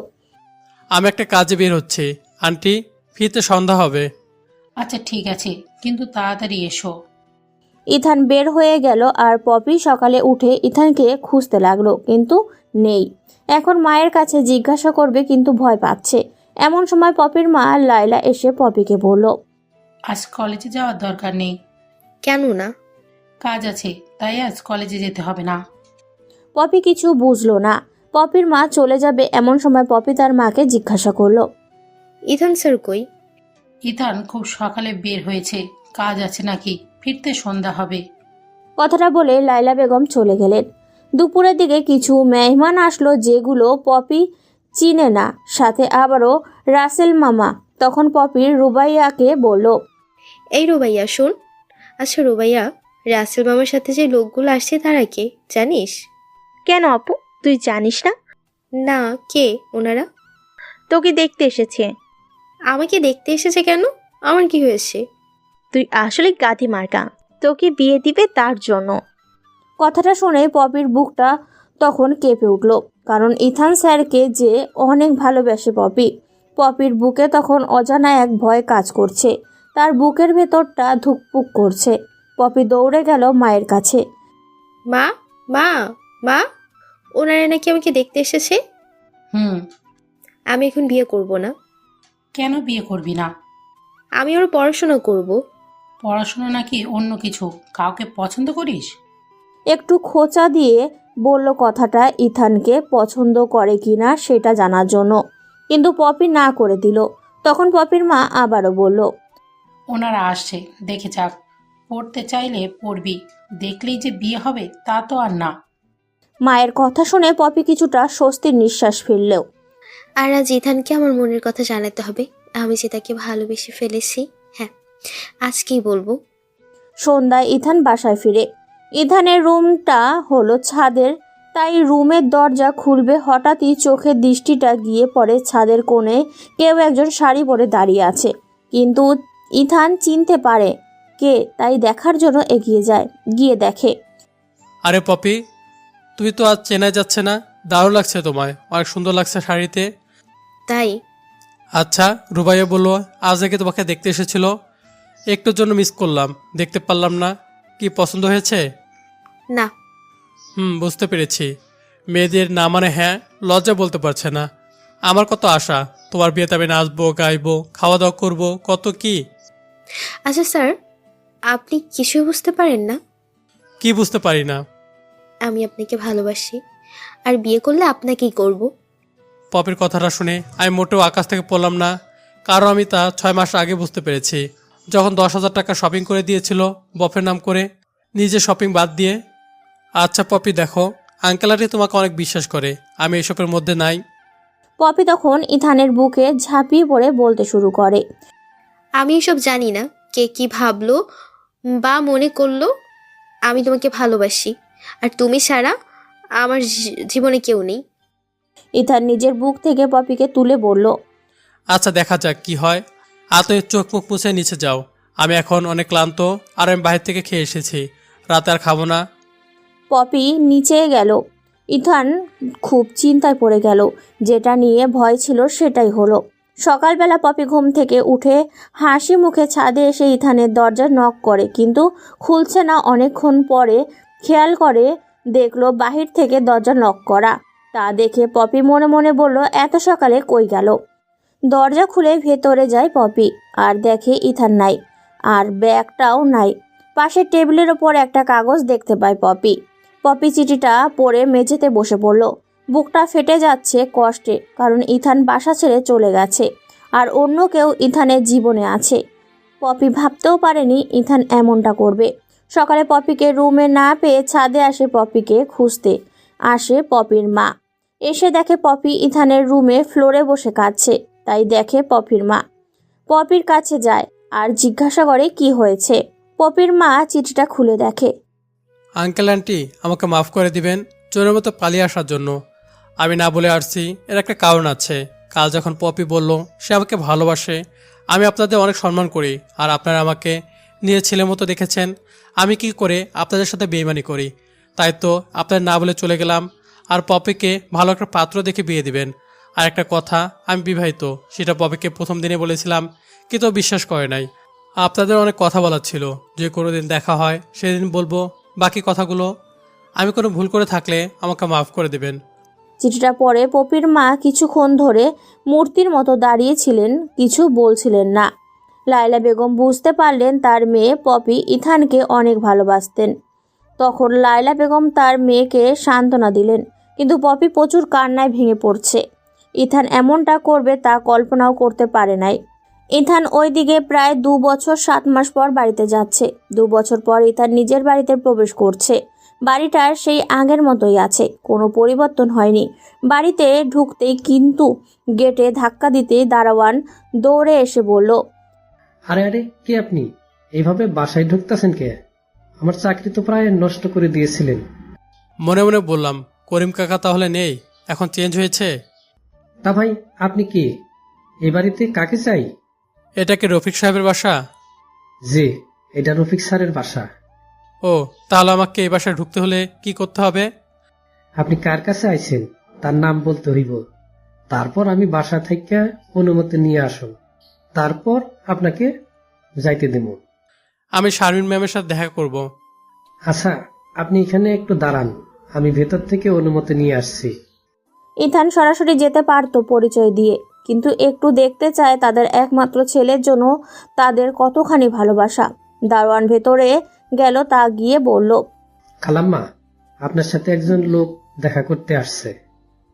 আমি একটা কাজে বের হচ্ছি আন্টি, ফিরতে সন্ধ্যা হবে। আচ্ছা ঠিক আছে, কিন্তু তাড়াতাড়ি এসো। ইথান বের হয়ে গেল আর পপি সকালে উঠে ইথানকে খুঁজতে লাগলো, কিন্তু নেই। এখন মায়ের কাছে জিজ্ঞাসা করবে, কিন্তু ভয় পাচ্ছে। এমন সময় পপির মা লায়লা এসে পপিকে বলল, আজ কলেজে যাওয়ার দরকার নেই। কেন না? কাজ আছে, তাই আজ কলেজে যেতে হবে না। পপি কিছু বুঝলো না। পপির মা চলে যাবে এমন সময় পপি তার মাকে জিজ্ঞাসা করলো, ইথান স্যার কই? ইথান খুব সকালে বের হয়েছে, কাজ আছে নাকি, ফিরতে সন্ধ্যা হবে। কথাটা বলে লায়লা বেগম চলে গেলেন। দুপুরের দিকে কিছু মেহমান আসলো, যেগুলো পপি চিনে না, সাথে আবারও রাসেল মামা। তখন পপি রুবাইয়াকে বলল, এই রুবাইয়া শোন। আচ্ছা রুবাইয়া, রাসেল মামার সাথে যে লোকগুলো আসছে তারা কে জানিস? কেন আপু, তুই জানিস না? না, কে ওনারা? তোকে দেখতে এসেছে। আমাকে দেখতে এসেছে কেন? আমার কি হয়েছে? তুই আসলে গাধি মার্কা, তোকে বিয়ে দিবে তার জন্য। কথাটা শুনে পপির বুকটা তখন কেঁপে উঠল, কারণ ইথান স্যারকে যে অনেক ভালোবাসে পপি। পপির বুকে তখন অজানা এক ভয় কাজ করছে, তার বুকের ভেতরটা ধুকপুক করছে। পপি দৌড়ে গেল মায়ের কাছে। মা, মা, মা, ওনারা নাকি আমাকে দেখতে এসেছে। হুম। আমি এখন বিয়ে করব না। কেন বিয়ে করবি না? আমি আরো পড়াশোনা করব। পড়াশোনা নাকি অন্য কিছু? কাউকে পছন্দ করিস? একটু খোঁচা দিয়ে বলল কথাটা ইথানকে পছন্দ করে কিনা সেটা জানার জন্য, কিন্তু পপি না করে দিল। তখন পপির মা আবারও বলল, ওনারা আসছে, দেখে যাক। পড়তে চাইলে পড়বি, দেখলেই যে বিয়ে হবে তা তো আর না। মায়ের কথা শুনে পপি কিছুটা স্বস্তির নিঃশ্বাস ফেললেও। আর আজ ইথানকে আমার মনের কথা জানাতে হবে, আমি যে তাকে ভালোবেসে ফেলেছি। হ্যাঁ, আজকেই বলবো। সন্ধ্যায় ইথান বাসায় ফিরে। ইথানের রুমটা হলো ছাদের, তাই রুমের দরজা খুলবে হঠাৎই চোখের দৃষ্টিটা গিয়ে পড়ে ছাদের কোণে কেউ একজন শাড়ি পরে দাঁড়িয়ে আছে। কিন্তু ইথান চিনতে পারে কে, তাই দেখার জন্য এগিয়ে যায়। গিয়ে দেখে, আরে পপি, তুমি তো আজ চেনা যাচ্ছে না। দারুণ লাগছে তোমায়, অনেক সুন্দর লাগছে শাড়িতে। তাই? আচ্ছা, রুবাইয়া বললো আজ নাকি তোমাকে দেখতে এসেছিল। একটুর জন্য মিস করলাম, দেখতে পারলাম না। কি পছন্দ হয়েছে? না। বুঝতে পেরেছি। মেয়েদের না মানে হ্যাঁ, লজ্জা বলতে পারছে না। আমার কত আশা, তোমার বিয়েতে আমি নাচবো, গাইবো, খাওয়া দাওয়া করবো, কত কি। আচ্ছা স্যার, আপনি কিছুই বুঝতে পারেন না? কি বুঝতে পারি না? আমি আপনাকে ভালোবাসি, আর বিয়ে করলে আপনাকেই করব। পপির কথাটা শুনে আমি মোটেও আকাশ থেকে পড়লাম না, কারণ আমি তা 6 মাস আগে বুঝতে পেরেছি, যখন 10,000 টাকা শপিং করে দিয়েছিল বফের নাম করে, নিজে শপিং বাদ দিয়ে। আচ্ছা পপি, দেখো, আঙ্কেল আন্টি তোমাকে অনেক বিশ্বাস করে, আমি এসবের মধ্যে নাই। পপি তখন ইথানের বুকে ঝাঁপিয়ে পড়ে বলতে শুরু করে, আমি এসব জানি না কে কি ভাবলো বা মনে করলো। আমি তোমাকে ভালোবাসি, আর তুমি ছাড়া আমার জীবনে কেউ নেই। ইথান নিজের বুক থেকে পপিকে তুলে বলল, আচ্ছা দেখা যাক কি হয়। তুমি চোখ মুখ মুছে নিচে যাও, আমি এখন অনেক ক্লান্ত, আর আমি বাইরে থেকে খেয়ে এসেছি, রাতে আর খাবো না। পপি নিচে গেল। ইথান খুব চিন্তায় পড়ে গেল, যেটা নিয়ে ভয় ছিল সেটাই হলো। সকালবেলা পপি ঘুম থেকে উঠে হাসি মুখে ছাদে এসে ইথানের দরজা নক করে, কিন্তু খুলছে না। অনেকক্ষণ পরে খেয়াল করে দেখলো বাহির থেকে দরজা নক করা। তা দেখে পপি মনে মনে বলল, এত সকালে কই গেল। দরজা খুলে ভেতরে যায় পপি, আর দেখে ইথান নাই, আর ব্যাগটাও নাই। পাশের টেবিলের ওপর একটা কাগজ দেখতে পায় পপি। পপি চিঠিটা পড়ে মেঝেতে বসে পড়ল। বুকটা ফেটে যাচ্ছে কষ্টে, কারণ ইথান বাসা ছেড়ে চলে গেছে, আর অন্য কেউ ইথানের জীবনে আছে। পপি ভাবতেও পারেনি ইথান এমনটা করবে। সকালে পপিকে রুমে না পেয়ে ছাদে আসে পপিকে খুঁজতে আসে পপির মা। এসে দেখে পপি ইথানের রুমে ফ্লোরে বসে কাঁদছে, তাই দেখে পপির মা। পপির কাছে যায় আর জিজ্ঞাসা করে কি হয়েছে। পপির মা চিঠিটা খুলে দেখে। আঙ্কেল আন্টি, আমাকে মাফ করে দিবেন চোরের মতো পালিয়ে আসার জন্য। আমি না বলে আসছি, এর একটা কারণ আছে। কাল যখন পপি বলল সে আমাকে ভালোবাসে, আমি আপনাদের অনেক সম্মান করি, আর আপনারা আমাকে নিয়ে ছেলের মতো দেখেছেন। আমি কি করে আপনাদের সাথে বেইমানি করি, তাই তো আপনাদের না বলে চলে গেলাম। আর পপিকে ভালো একটা পাত্র দেখে বিয়ে দিবেন। আর একটা কথা, আমি বিবাহিত, সেটা পপিকে প্রথম দিনে বলেছিলাম, কিন্তু ও বিশ্বাস করে নাই। আপনাদের অনেক কথা বলার ছিল, যে কোনো দিন দেখা হয় সেদিন বলবো বাকি কথাগুলো। আমি কোনো ভুল করে থাকলে আমাকে মাফ করে দেবেন। চিঠিটা পড়ে পপির মা কিছুক্ষণ ধরে মূর্তির মতো দাঁড়িয়েছিলেন, কিছু বলছিলেন না। লায়লা বেগম বুঝতে পারলেন তার মেয়ে পপি ইথানকে অনেক ভালোবাসতেন। তখন লায়লা বেগম তার মেয়েকে সান্ত্বনা দিলেন, কিন্তু পপি প্রচুর কান্নায় ভেঙে পড়ছে। ইথান এমনটা করবে তা কল্পনাও করতে পারে নাই। ইথান ওইদিকে প্রায় 2 বছর 7 মাস পর বাড়িতে যাচ্ছে। 2 বছর পর ইথান নিজের বাড়িতে প্রবেশ করছে। বাড়িটার সেই আগের মতোই আছে, কোনো পরিবর্তন হয়নি। বাড়িতে ঢুকতেই কিন্তু গেটে ধাক্কা দিতেই দারোয়ান দৌড়ে এসে বলল, আরে আরে, কে আপনি? এইভাবে বাসায় ঢুকতেছেন কে? আমার চাকরি তো প্রায় নষ্ট করে দিয়েছিলেন। মনে মনে বললাম, করিম কাকা তাহলে নেই, এখন চেঞ্জ হয়েছে। তা ভাই, আপনি কি এই বাড়িতে কাকে চাই? এটা কি রফিক সাহেবের বাসা? জি, এটা রফিক স্যারের বাসা। ও, তাহলে আমাকে এই বাসায় ঢুকতে হলে কি করতে হবে? আপনি কার কাছে আইছেন তার নাম বলতে হইব, তারপর আমি বাসা থেকে অনুমতি নিয়ে আসুন, তারপর আপনাকে যাইতে দেব। আমি শারমিন ম্যামের সাথে দেখা করব। আচ্ছা, আপনি এখানে একটু দাঁড়ান, আমি ভেতর থেকে অনুমতি নিয়ে আসছি। ইথান সরাসরি যেতে পারতো পরিচয় দিয়ে, কিন্তু একটু দেখতে চায় তাদের একমাত্র ছেলের জন্য তাদের কতখানি ভালোবাসা। দারোয়ান ভেতরে গেল, তা গিয়ে বলল, খালাম্মা, আপনার সাথে একজন লোক দেখা করতে আসছে।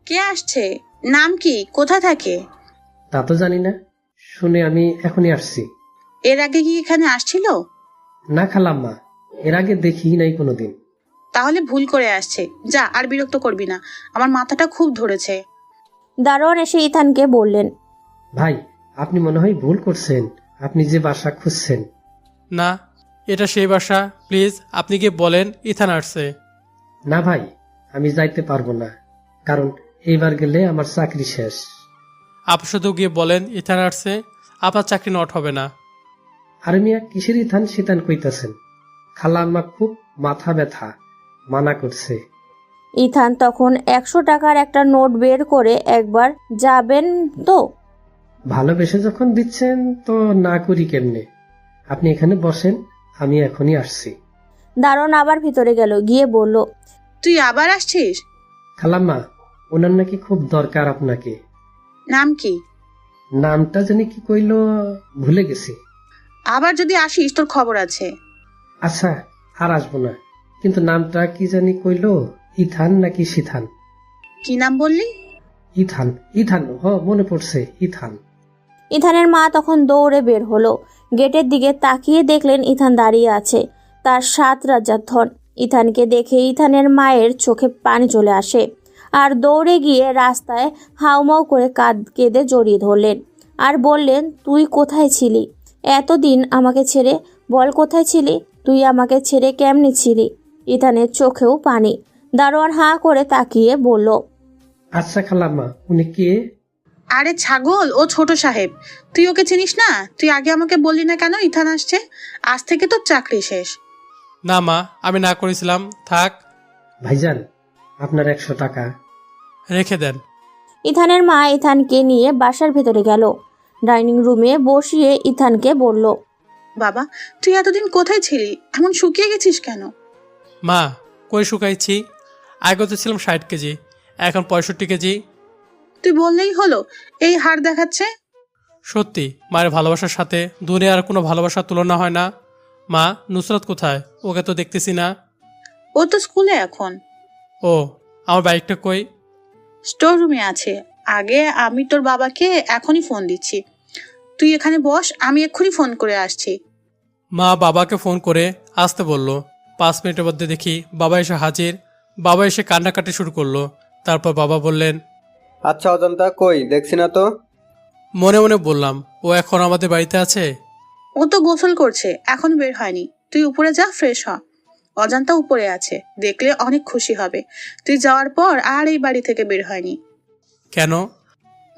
কে আসছে? নাম কি? কোথা থাকে? তা তো জানি না, শুনে আমি এখনই আসছি। এর আগে কি এখানে আসছিল? না খালাম্মা, এর আগে দেখি নাই কোনোদিন। তাহলে ভুল করে আসছে। যা, আর বিরক্ত করবি না, আমার মাথাটা খুব ধরেছে। দারোয়ান এসে ইথানকে বললেন, ভাই, আপনি মনে হয় ভুল করছেন, আপনি যে বাসা খুঁজছেন। না, এটা সেই বাসা। প্লিজ আপনি গিয়ে বলেন ইথান আসছে। না ভাই, আমি যাইতে পারবো না, কারণ এইবার গেলে আমার চাকরি শেষ। আপনি শুধু গিয়ে বলেন ইথান আসছে, আপনার চাকরি নট হবে না। আর মিয়া কিসের ইথান শীতান কইতাছেন? খালাম্মা খুব মাথা ব্যথা, মানা করছে। ইথান তখন 100 টাকার একটা নোট বের করে, একবার যাবেন তো? ভালোবেসে যখন দিচ্ছেন তো না করি কেমনে? আপনি এখানে বসেন, আমি এখনই আসছি। দারোয়ান আবার ভিতরে গেল, গিয়ে বলল, তুই আবার আসছিস? খালাম্মা, ওনার নাকি খুব দরকার আপনাকে। নাম কি? নামটা জানি কি কইলো, ভুলে গেছি। আবার যদি আসিস তোর খবর আছে। আচ্ছা, আর আসবো না, কিন্তু নামটা কি জানি কইলো, ইথান নাকি সিথান? কি নাম বললি? ইথান। ইথান, মনে পড়ছে, ইথান। ইথানের মা তখন দৌড়ে বের হলো। গেটের দিকে তাকিয়ে দেখলেন ইথান দাঁড়িয়ে আছে, তার 7 রাজার ধন। ইথানকে দেখে ইথানের মায়ের চোখে পানি চলে আসে, আর দৌড়ে গিয়ে রাস্তায় হাউমাউ করে কেঁদে জড়িয়ে ধরলেন, আর বললেন, তুই কোথায় ছিলি এতদিন আমাকে ছেড়ে? বল কোথায় ছিলি তুই? আমাকে ছেড়ে কেমনে ছিলি? ইথানের চোখেও পানি। দারোয়ান হাঁ করে তাকিয়ে বলল, আচ্ছা খালাম্মা, উনি কে? আরে ছাগল, ও ছোট সাহেব। তুই ওকে চিনিস না? তুই আগে আমাকে বললি না কেন ইথান আসছে? আজ থেকে তোর চাকরি শেষ। না মা, আমি না করেছিলাম, থাক। ভাইজান, আপনার 100 টাকা। রেখে দেন। ইথানের মা ইথানকে নিয়ে বাসার ভেতরে গেল। ডাইনিং রুমে বসিয়ে ইথানকে বলল, বাবা, তুই এতদিন কোথায় ছিলি? এমন শুকিয়ে গেছিস কেন? মা, কই শুকাইছি? আগে তো ছিলাম 60 কেজি, এখন 65 কেজি। তুই বললেই হলো, এই হাড় দেখাচ্ছে। সত্যি, মায়ের ভালোবাসার সাথে দুনিয়ার কোনো ভালোবাসার তুলনা হয় না। মা, নুসরাত কোথায়? ওকে তো দেখতেছি না। ও তো স্কুলে এখন। ও, আমার বাইকটা কই? স্টোর রুমে আছে। আগে আমি তোর বাবাকে এখনই ফোন দিচ্ছি, তুই এখানে বস, আমি এক্ষুনি ফোন করে আসছি। মা বাবাকে ফোন করে আসতে বলল। 5 মিনিটের মধ্যে দেখি বাবা এসে হাজির। বাবা এসে কান্নাকাটি শুরু করলো। তারপর বাবা বললেন, আচ্ছা অজন্তা কই, দেখছি না তো। মনে মনে বললাম, ও এখন আমাদের বাড়িতে আছে। ও তো গোসল করছে, এখন বের হয়নি। তুই উপরে যা, ফ্রেশ হ। অজান্তা উপরে আছে, দেখলে অনেক খুশি হবে। তুই যাওয়ার পর আর এই বাড়ি থেকে বের হয়নি। কেন?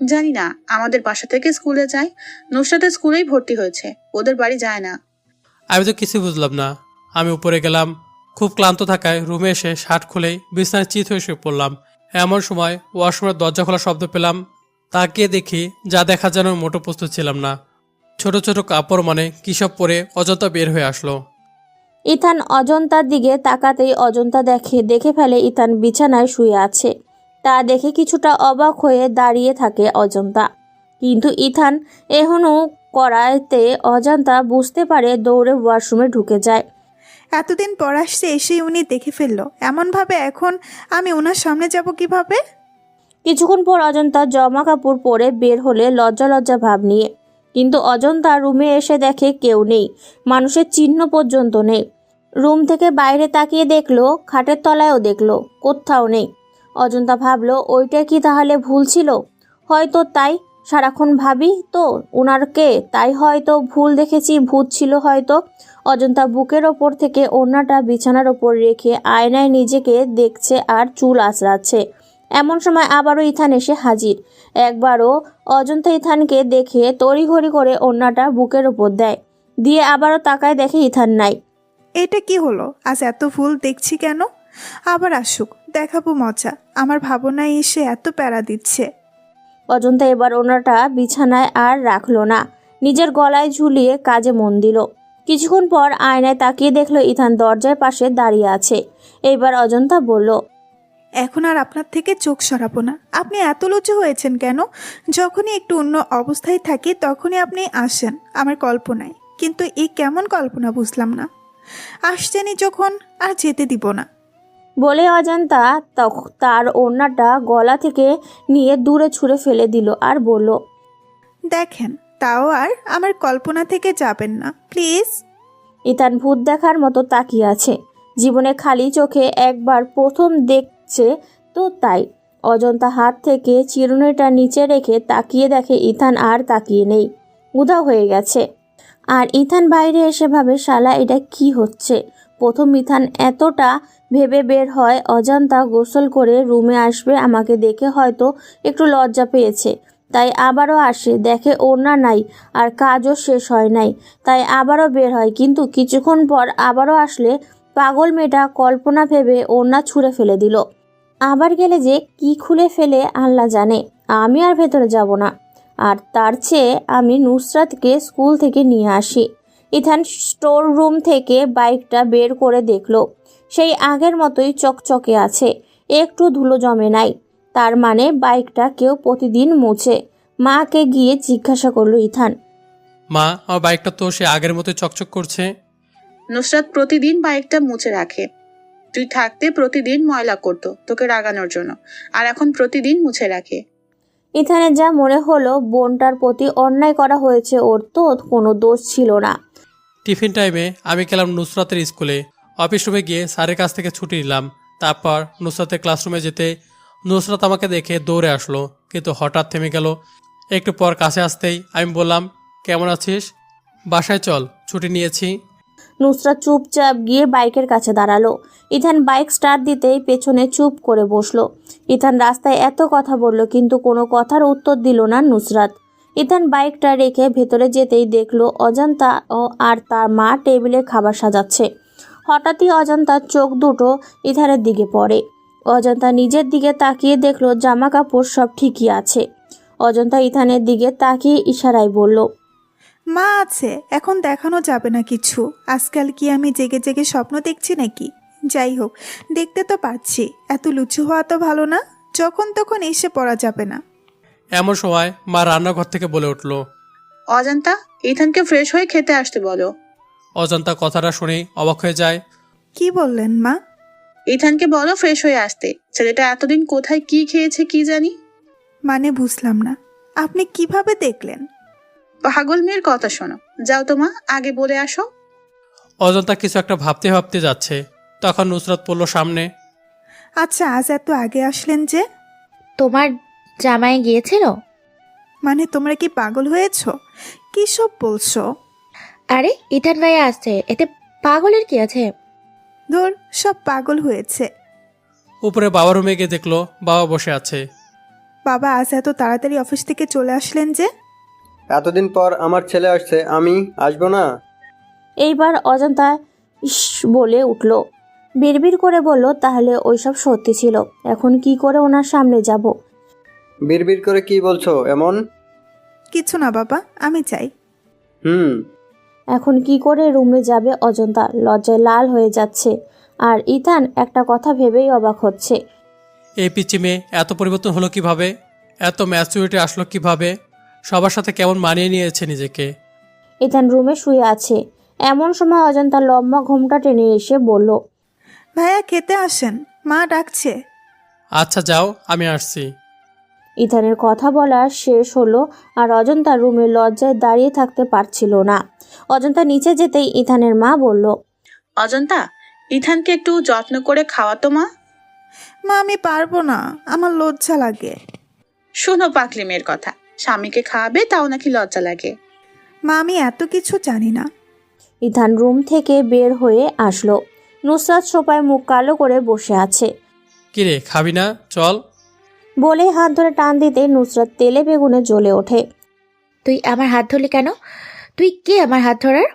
জানি না, আমাদের বাসা থেকে স্কুলে যায়। নুসরাতের স্কুলেই ভর্তি হয়েছে, ওদের বাড়ি যায় না। আমি তো কিছু বুঝলাম না। আমি উপরে গেলাম, খুব ক্লান্ত থাকায় রুমে এসে শার্ট খুলেই বিছানায় চিত হয়ে শুয়ে পড়লাম। এমন সময় ওয়াশরুমের দরজা খোলার শব্দ পেলাম। তাকিয়ে দেখি, যা দেখা যেন মোটো প্রস্তুত ছিলাম না। ছোট ছোট কাপড় মানে কী সব পরে অযথা বের হয়ে আসলো। ইথান অজন্তার দিকে তাকাতেই অজন্তা দেখে ফেলে ইথান বিছানায় শুয়ে আছে। তা দেখে কিছুটা অবাক হয়ে দাঁড়িয়ে থাকে অজন্তা, কিন্তু ইথান এখনও করাতে অজান্তা বুঝতে পারে, দৌড়ে ওয়াশরুমে ঢুকে যায়। এতদিন পর আসছে, এসেই উনি দেখে ফেললো এমনভাবে, এখন আমি ওনার সামনে যাব কিভাবে? কিছুক্ষণ পর অজন্তা জামা কাপড় পরে বের হলে লজ্জা লজ্জা ভাব নিয়ে, কিন্তু অজন্তা রুমে এসে দেখে কেউ নেই, মানুষের চিহ্ন পর্যন্ত নেই। রুম থেকে বাইরে তাকিয়ে দেখলো, খাটের তলায়ও দেখলো, কোথাও নেই। অজন্তা ভাবলো, ওইটা কি তাহলে ভুল ছিল? হয়তো তাই, সারাক্ষণ ভাবি তো ওনারকে, তাই হয়তো ভুল দেখেছি, ভূত ছিল হয়তো। অজন্তা বুকের ওপর থেকে ওড়নাটা বিছানার ওপর রেখে আয়নায় নিজেকে দেখছে আর চুল আঁচড়াচ্ছে। এমন সময় আবারও ইথান এসে হাজির। একবারও অজন্তা ইথানকে দেখে তড়িঘড়ি করে ওড়নাটা বুকের ওপর দেয়, দিয়ে আবারও তাকায়, দেখে ইথান নাই। এটা কি হলো? আজ এত ভুল দেখছি কেন? আবার আসুক, দেখাবো মজা। আমার ভাবনায় এসে এত প্যারা দিচ্ছে। অজন্তা এবার ওনাটা বিছানায় আর রাখলো না, নিজের গলায় ঝুলিয়ে কাজে মন দিল। কিছুক্ষণ পর আয়নায় তাকিয়ে দেখলো ইথান দরজার পাশে দাঁড়িয়ে আছে। এইবার অজন্তা বলল, এখন আর আপনার থেকে চোখ সরাবো না। আপনি এত লজ্জা হয়েছেন কেন? যখনই একটু অন্য অবস্থায় থাকি তখনই আপনি আসেন আমার কল্পনায়, কিন্তু এই কেমন কল্পনা বুঝলাম না। আসছেনই যখন আর যেতে দিব না। বলে অজন্তা তার ওড়নাটা গলা থেকে নিয়ে দূরে ছুঁড়ে ফেলে দিল আর বলল, দেখেন, তাও আর আমার কল্পনা থেকে যাবেন না প্লিজ। ইথান ভূত দেখার মতো তাকিয়ে আছে। জীবনে খালি চোখে একবার প্রথম দেখছে তো তাই। অজন্তা হাত থেকে চিরুনিটা নিচে রেখে তাকিয়ে দেখে ইথান আর তাকিয়ে নেই, উধাও হয়ে গেছে। আর ইথান বাইরে এসে ভাবে, শালা এটা কি হচ্ছে। প্রথম ইথান এতটা ভেবে বের হয় অজান্তা গোসল করে রুমে আসবে, আমাকে দেখে হয়তো একটু লজ্জা পেয়েছে, তাই আবারও আসে, দেখে ওড়না নাই আর কাজও শেষ হয় নাই, তাই আবারও বের হয়। কিন্তু কিছুক্ষণ পর আবারও আসলে পাগল মেয়েটা কল্পনা ভেবে ওড়না ছুঁড়ে ফেলে দিল। আবার গেলে যে কি খুলে ফেলে আল্লাহ জানে। আমি আর ভেতরে যাব না। আর তার চেয়ে আমি নুসরাতকে স্কুল থেকে নিয়ে আসি। ইথান স্টোর রুম থেকে বাইকটা বের করে দেখলো সেই আগের মতোই চকচকে আছে, একটু ধুলো জমে নাই। তার মানে বাইকটা কেউ প্রতিদিন মুছে। মাকে গিয়ে জিজ্ঞাসা করলো ইথান, মা, আমার বাইকটা তো সে আগের মতো চকচক করছে। নুসরাত প্রতিদিন বাইকটা মুছে রাখে। তুই থাকতে প্রতিদিন ময়লা করতো তোকে রাগানোর জন্য, আর এখন প্রতিদিন মুছে রাখে। ইথানের যা মনে হলো বোনটার প্রতি অন্যায় করা হয়েছে, ওর তো কোনো দোষ ছিল না। টিফিন টাইমে আমি গেলাম নুসরাতের স্কুলে। অফিস রুমে গিয়ে স্যারের কাছ থেকে ছুটি নিলাম। তারপর নুসরাতের ক্লাসরুমে যেতে নুসরাত আমাকে দেখে দৌড়ে আসলো, কিন্তু হঠাৎ থেমে গেল। একটু পর কাছে আসতেই আমি বললাম, কেমন আছিস? বাসায় চল, ছুটি নিয়েছি। নুসরাত চুপচাপ গিয়ে বাইকের কাছে দাঁড়ালো। ইথান বাইক স্টার্ট দিতেই পেছনে চুপ করে বসলো। ইথান রাস্তায় এত কথা বলল, কিন্তু কোনো কথার উত্তর দিল না নুসরাত। ইথান বাইকটা রেখে ভেতরে যেতেই দেখলো অজান্তা আর তার মা টেবিলে খাবার সাজাচ্ছে। হঠাৎই অজান্তার চোখ দুটো ইথানের দিকে পড়ে। অজান্তা নিজের দিকে তাকিয়ে দেখলো জামা কাপড় সব ঠিকই আছে। অজান্তা ইথানের দিকে তাকিয়ে ইশারায় বলল, মা আছে, এখন দেখানো যাবে না কিছু। আজকাল কি আমি জেগে জেগে স্বপ্ন দেখছি নাকি? যাই হোক, দেখতে তো পাচ্ছি। এত লুচু হওয়া তো ভালো না, যখন তখন এসে পড়া যাবে না। এমন সময় মা রান্নাঘর থেকে বলে উঠল, অজান্তা, ইথানকে ফ্রেশ হয়ে খেতে আসতে বলো। অজান্তা কথাটা শুনে অবাক হয়ে যায়। কি বললেন মা? ইথানকে বলো ফ্রেশ হয়ে আসতে। ছেলেটা এতদিন কোথায় কি খেয়েছে কি জানি। মানে বুঝলাম না, আপনি কিভাবে দেখলেন? পাগল মেয়ের কথা শোনো। যাও তো মা, আগে বলে আসো। অজান্তা কিছু একটা ভাবতে ভাবতে যাচ্ছে, তখন নুসরাত পড়ল সামনে। আচ্ছা, আজ এত আগে আসলেন যে? তোমার জামাই গিয়েছিল? মানে তোমরা কি পাগল হয়েছো? কি সব বলছো? আরে ইথান ভাইয়া আসছে, এতে পাগলের কি আছে? ধর, সব পাগল হয়েছে। উপরে বাবার রুমে গিয়ে দেখলো বাবা বসে আছে। বাবা, আজ এত তাড়াতাড়ি অফিস থেকে চলে আসলেন যে? এতদিন পর আমার ছেলে আসছে, আমি আসবো না? এইবার অজান্তা ইস বলে উঠল। বিড়বিড় করে বলল, তাহলে ওইসব সত্যি ছিল, এখন কি করে ওনার সামনে যাব? বিড়বিড় করে কি বলছো এমন? কিছু না বাবা, আমি চাই। এখন কি করে রুমে যাবে অজন্তা? লজ্জায় লাল হয়ে যাচ্ছে। আর ইথান একটা কথা ভেবেই অবাক হচ্ছে। এই পিচি মেয়ে এত পরিবর্তন হলো কিভাবে? এত ম্যাচুরিটি আসলো কিভাবে? সবার সাথে কেমন মানিয়ে নিয়েছে নিজেকে। ইথান রুমে শুয়ে আছে। এমন সময় অজন্তা লম্বা ঘোমটা টেনে এসে বলল, ভাইয়া খেতে আসেন, মা ডাকছে। আচ্ছা যাও, আমি আসছি। ইথানের কথা বলা শেষ হলো আর অজন্তা রুমে লজ্জায় দাঁড়িয়ে থাকতে পারছিল না। অজন্তা নিচে যেতেই ইথানের মা বলল, অজন্তা, ইথানকে একটু যত্ন করে খাওয়াতো মা। মা, আমি পারবো না, আমার লজ্জা লাগে। শোনো পাকলি মেয়ের কথা, স্বামীকে খাওয়াবে তাও নাকি লজ্জা লাগে। মা, আমি এত কিছু জানি না। ইথান রুম থেকে বের হয়ে আসলো। নুসরাত সোফায় মুখ কালো করে বসে আছে। কিরে, খাবি না? চল। বলে হাত ধরে টান দিতে নুসরাত তেলে বেগুনে জ্বলে ওঠে। তুই আমার হাত ধরলি কেন? তুই কে আমার হাত ধরার?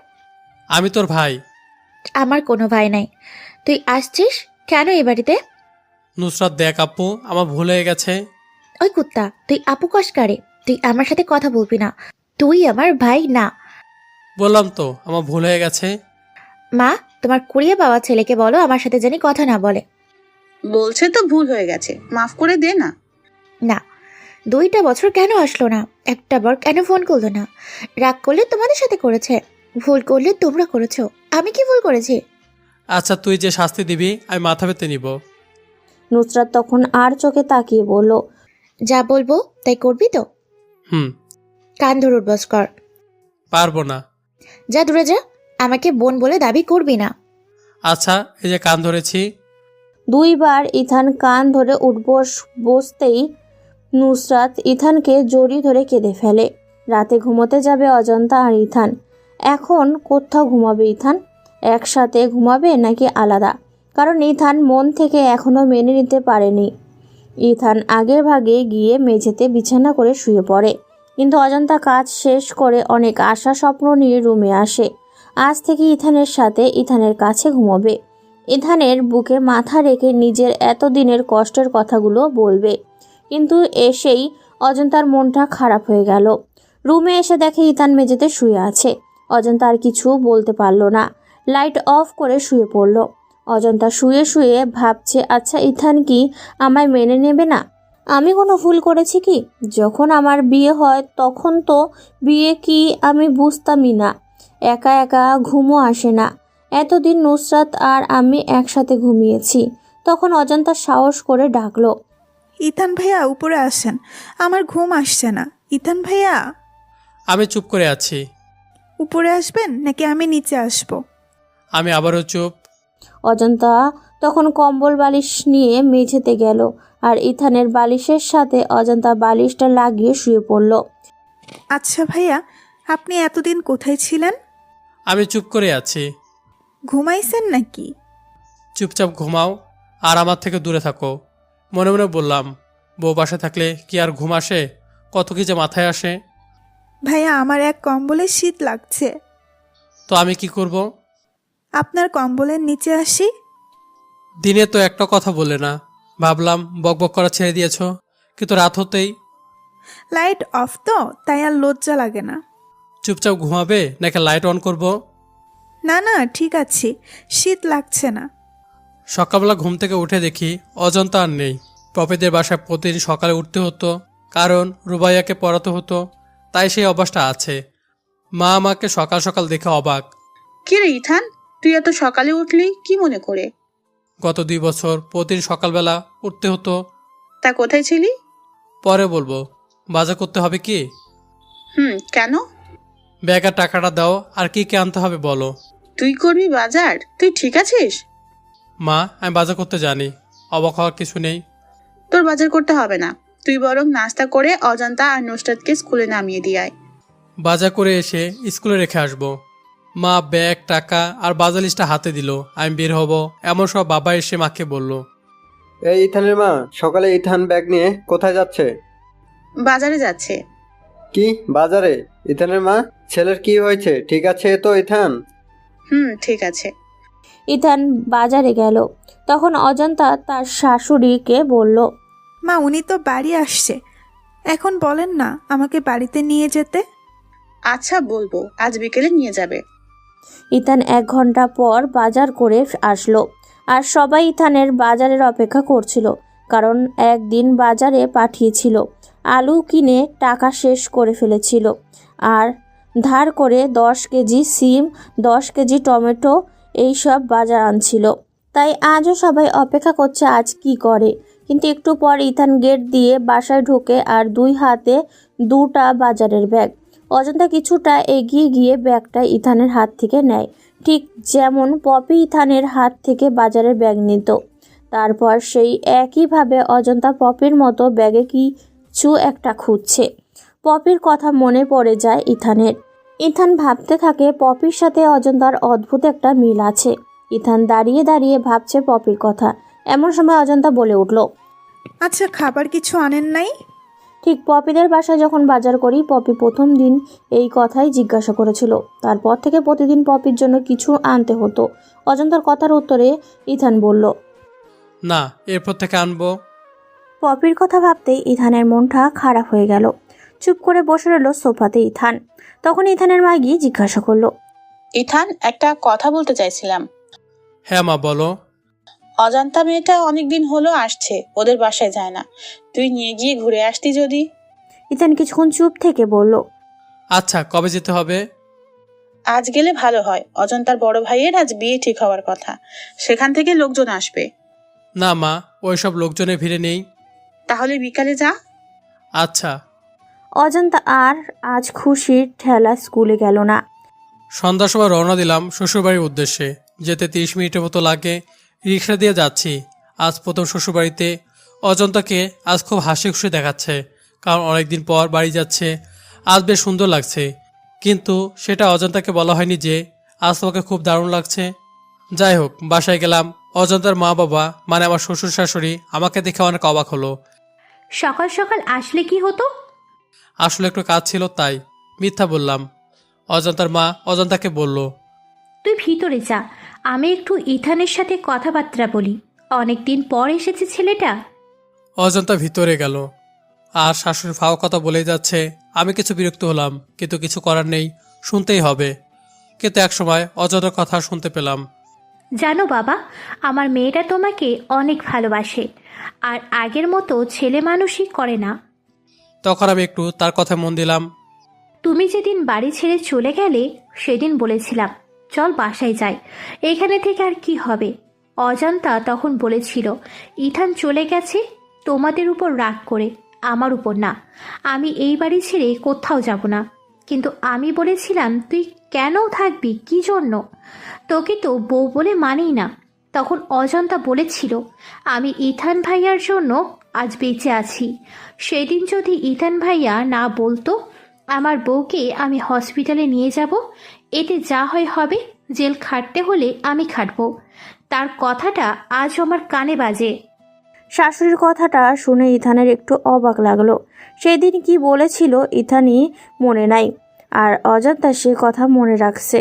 আমি তোর ভাই। আমার কোনো ভাই নাই। তুই আসছিস কেন এই বাড়িতে? নুসরাত দেখ আপু, আমার ভুল হয়ে গেছে। ওই কুত্তা, তুই আপু কসকারে, তুই আমার সাথে কথা বলবি না, তুই আমার ভাই না। বললাম তো আমার ভুল হয়ে গেছে। মা, তোমার কুড়িয়ে পাওয়া ছেলেকে বলো আমার সাথে জানি কথা না বলে। বলছে তো ভুল হয়ে গেছে, মাফ করে দে না। না, 2টা বছর কেন আসলো না, একটা বার কেন ফোন করলো না? রাগ করলে তোমাদের সাথে করেছে, ভুল করলে তোমরা করেছো। আমি কি ভুল করেছি? আচ্ছা তুই যে শাস্তি দিবি আমি মাথা পেতে নিব। নুসরাত তখন আর চোখে তাকিয়ে বলল, যা বলবো তাই করবি তো? হুম। কান ধরে উঠবস কর। পারবো না। যা দূরে যা, আমাকে বোন বলে দাবি করবি না। আচ্ছা এই যে কান ধরেছি। 2বার ইথান কান ধরে বসতেই নুসরাত ইথানকে জড়িয়ে ধরে কেঁদে ফেলে। রাতে ঘুমোতে যাবে অজন্তা আর ইথান। এখন কোথাও ঘুমাবে ইথান? একসাথে ঘুমাবে নাকি আলাদা? কারণ ইথান মন থেকে এখনও মেনে নিতে পারেনি। ইথান আগে ভাগে গিয়ে মেঝেতে বিছানা করে শুয়ে পড়ে, কিন্তু অজন্তা কাজ শেষ করে অনেক আশা স্বপ্ন নিয়ে রুমে আসে। আজ থেকে ইথানের সাথে ইথানের কাছে ঘুমোবে। ইথানের বুকে মাথা রেখে নিজের এতদিনের কষ্টের কথাগুলো বলবে। কিন্তু এসেই অজন্তার মনটা খারাপ হয়ে গেল। রুমে এসে দেখে ইথান মেঝেতে শুয়ে আছে। অজন্তা আর কিছু বলতে পারল না, লাইট অফ করে শুয়ে পড়ল। অজন্তা শুয়ে শুয়ে ভাবছে, আচ্ছা ইথান কি আমায় মেনে নেবে না? আমি কোনো ভুল করেছি কি? যখন আমার বিয়ে হয় তখন তো বিয়ে কি আমি বুঝতামই না। একা একা ঘুমও আসে না। এতদিন নুসরাত আর আমি একসাথে ঘুমিয়েছি। তখন অজন্তা সাহস করে ডাকলো, ইথান ভাইয়া উপরে আসেন, আমার ঘুম আসছে না। ইথান ভাইয়া। আমি চুপ করে আছি। উপরে আসবেন নাকি আমি নিচে আসবো? আমি আবারও চুপ। অজন্তা তখন কম্বল বালিশ নিয়ে মেঝেতে গেল আর ইথানের বালিশের সাথে অজন্তা বালিশটা লাগিয়ে শুয়ে পড়ল। আচ্ছা ভাইয়া, আপনি এতদিন কোথায় ছিলেন? আমি চুপ করে আছি। ঘুমাইছেন নাকি? চুপচাপ ঘুমাও আর আমার থেকে দূরে থাকো। মনে মনে বললাম, বউ বাসায় থাকলে কি আর ঘুম আসে? কত কি যে মাথায় আসে। ভাইয়া, আমার এক কম্বলে শীত লাগছে। তো আমি কি করব? আপনার কম্বলের নিচে আসি। দিনে তো একটা কথা বলে না। ভাবলাম বকবক করা ছেড়ে দিয়েছ, কিন্তু রাত হতেই। লাইট অফ তো, তাই আর লজ্জা লাগে না। চুপচাপ ঘুমাবে নাকি লাইট অন করব? না না, ঠিক আছে, শীত লাগছে না। সকালবেলা ঘুম থেকে উঠে দেখি অজন্তা আর নেই। পপিদের বাসায় প্রতিদিন সকালে উঠতে হতো, কারণ রুবাইয়াকে পড়াতে হতো, তাই সেই অভ্যাসটা আছে। মা আমাকে সকাল সকাল দেখে অবাক। কি রে ইথান, তুই এত সকালে উঠলি কি মনে করে? গত 2 বছর প্রতিদিন সকালবেলা উঠতে হতো। তা কোথায় ছিলি? পরে বলবো। বাজার করতে হবে কি? কেন? ব্যাগের টাকাটা দাও, আর কি কি আনতে হবে বলো। তুই করবি বাজার? তুই ঠিক আছিস? মা, আমি বাজার করতে জানি, অবাক হওয়ার কিছু নেই। তোর বাজার করতে হবে না, তুই বরং নাস্তা করে অজন্তা আর নুসরাতকে স্কুলে নামিয়ে দিয়ে আয়। বাজার করে এসে স্কুলে রেখে আসবো। মা ব্যাগ, টাকা আর বাজার লিস্টটা হাতে দিল। আমি বের হব, এমন সব বাবা এসে মাকে বলল। এই ইথানের মা, সকালে ইথান ব্যাগ নিয়ে কোথায় যাচ্ছে? বাজারে যাচ্ছে। কি বাজারে? ইথানের মা, ছেলের কি হয়েছে? ঠিক আছে তো ইথান? ঠিক আছে। ইথান বাজারে গেল। তখন অজন্তা তার শাশুড়িকে বলল, মা, উনি তো বাড়ি আসছে, এখন বলেন না আমাকে বাড়িতে নিয়ে যেতে। আচ্ছা বলবো, আজ বিকেলে নিয়ে যাবে। ইথান 1 ঘন্টা পর বাজার করে আসলো আর সবাই ইথানের বাজারের অপেক্ষা করছিল, কারণ একদিন বাজারে পাঠিয়েছিল। আলু কিনে টাকা শেষ করে ফেলেছিল আর ধার করে 10 কেজি সিম, 10 কেজি টমেটো এইসব বাজার আনছিল। তাই আজও সবাই অপেক্ষা করছে আজ কি করে। কিন্তু একটু পর ইথান গেট দিয়ে বাসায় ঢোকে আর 2 হাতে 2টা বাজারের ব্যাগ। অজন্তা কিছুটা এগিয়ে গিয়ে ব্যাগটা ইথানের হাত থেকে নেয়, ঠিক যেমন পপি ইথানের হাত থেকে বাজারের ব্যাগ নিত। তারপর সেই একইভাবে অজন্তা পপির মতো ব্যাগে কিছু একটা খুঁজছে। পপির কথা মনে পড়ে যায় ইথানের। ইথান ভাবতে থাকে পপির সাথে অজন্তার অদ্ভুত একটা মিল আছে। ইথান দাঁড়িয়ে দাঁড়িয়ে ভাবছে পপির কথা। এমন সময় অজন্তা বলে উঠল, আচ্ছা, খাবার কিছু আনেন নাই? ঠিক পপিদের বাসায় যখন বাজার করি, পপি প্রথম দিন এই কথাই জিজ্ঞাসা করেছিল। তারপর থেকে প্রতিদিন পপির জন্য কিছু আনতে হতো। অজন্তার কথার উত্তরে ইথান বলল, না, এরপর থেকে আনবো। পপির কথা ভাবতেই ইথানের মনটা খারাপ হয়ে গেল। চুপ করে বসে রইল সোফাতে ইথান। তখন ইথানের মা গিয়ে জিজ্ঞাসা করলো, ইথান, একটা কথা বলতে চাইছিলাম। হ্যাঁ মা, বলো। অজান্তা মেয়েটা অনেকদিন হলো আসছে, ওদের বাসায় যায় না। তুই নিয়ে গিয়ে ঘুরে আসতি যদি। ইথান কিছুক্ষণ চুপ থেকে বলল, আচ্ছা, কবে যেতে হবে? আজ গেলে ভালো হয়। অজন্তার বড় ভাইয়ের আজ বিয়ে ঠিক হওয়ার কথা, সেখান থেকে লোকজন আসবে। না মা, ওইসব লোকজনের ভিড়ে নেই। তাহলে বিকালে যা। আচ্ছা। অজান্তা আর আজ খুশির ঠেলা স্কুলে গেল না। সন্ধ্যার সময় রওনা দিলাম শ্বশুরবাড়ির উদ্দেশ্যে। যেতে 30 মিনিটের মতো লাগে। রিক্সা দিয়ে যাচ্ছি। আজ প্রথম শ্বশুরবাড়িতে। অজন্তাকে আজ খুব হাসি খুশি দেখাচ্ছে, কারণ অনেকদিন পর বাড়ি যাচ্ছে। আজ বেশ সুন্দর লাগছে, কিন্তু সেটা অজন্তাকে বলা হয়নি যে আজ তোমাকে খুব দারুণ লাগছে। যাই হোক, বাসায় গেলাম। অজন্তার মা বাবা, মানে আমার শ্বশুর শাশুড়ি, আমাকে দেখে অনেক অবাক হলো। সকাল সকাল আসলে কি হতো? আসলে একটু কাজ ছিল, তাই মিথ্যা বললাম। অজন্তার মা অজন্তাকে বলল, তুই ভিতরে যা, আমি একটু ইথানের সাথে কথাবার্তা বলি। অনেকদিন পর এসেছে ছেলেটা। অজন্তা ভিতরে গেল, আর শাশুড়ি ফাও কথা বলেই যাচ্ছে। আমি কিছু বিরক্ত হলাম, কিন্তু কিছু করার নেই, শুনতেই হবে। কিন্তু একসময় অজন্তার কথা শুনতে পেলাম। জানো বাবা, আমার মেয়েটা তোমাকে অনেক ভালোবাসে, আর আগের মতো ছেলে মানুষই করে না। তখন আমি একটু তার কথায় মন দিলাম। তুমি যেদিন বাড়ি ছেড়ে চলে গেলে সেদিন বলেছিলাম চল বাসায় যাই, এখানে থেকে আর কি হবে। অজান্তা তখন বলেছিল ইথান চলে গেছে তোমাদের উপর রাগ করে, আমার উপর না। আমি এই বাড়ি ছেড়ে কোথাও যাব না। কিন্তু আমি বলেছিলাম তুই কেন থাকবি, কি জন্য? তোকে তো বউ বলে মানেই না। তখন অজান্তা বলেছিল আমি ইথান ভাইয়ার জন্য আজ বেঁচে আছি। সেদিন যদি ইথান ভাইয়া না বলতো আমার বউকে আমি হসপিটালে নিয়ে যাব, এতে যা হয় হবে, জেল খাটতে হলে আমি খাটবো। তার কথাটা আজ আমার কানে বাজে। শাশুড়ির কথাটা শুনে ইথানের একটু অবাক লাগলো। সেদিন কি বলেছিল ইথানই মনে নাই, আর অজান্তা সে কথা মনে রাখছে।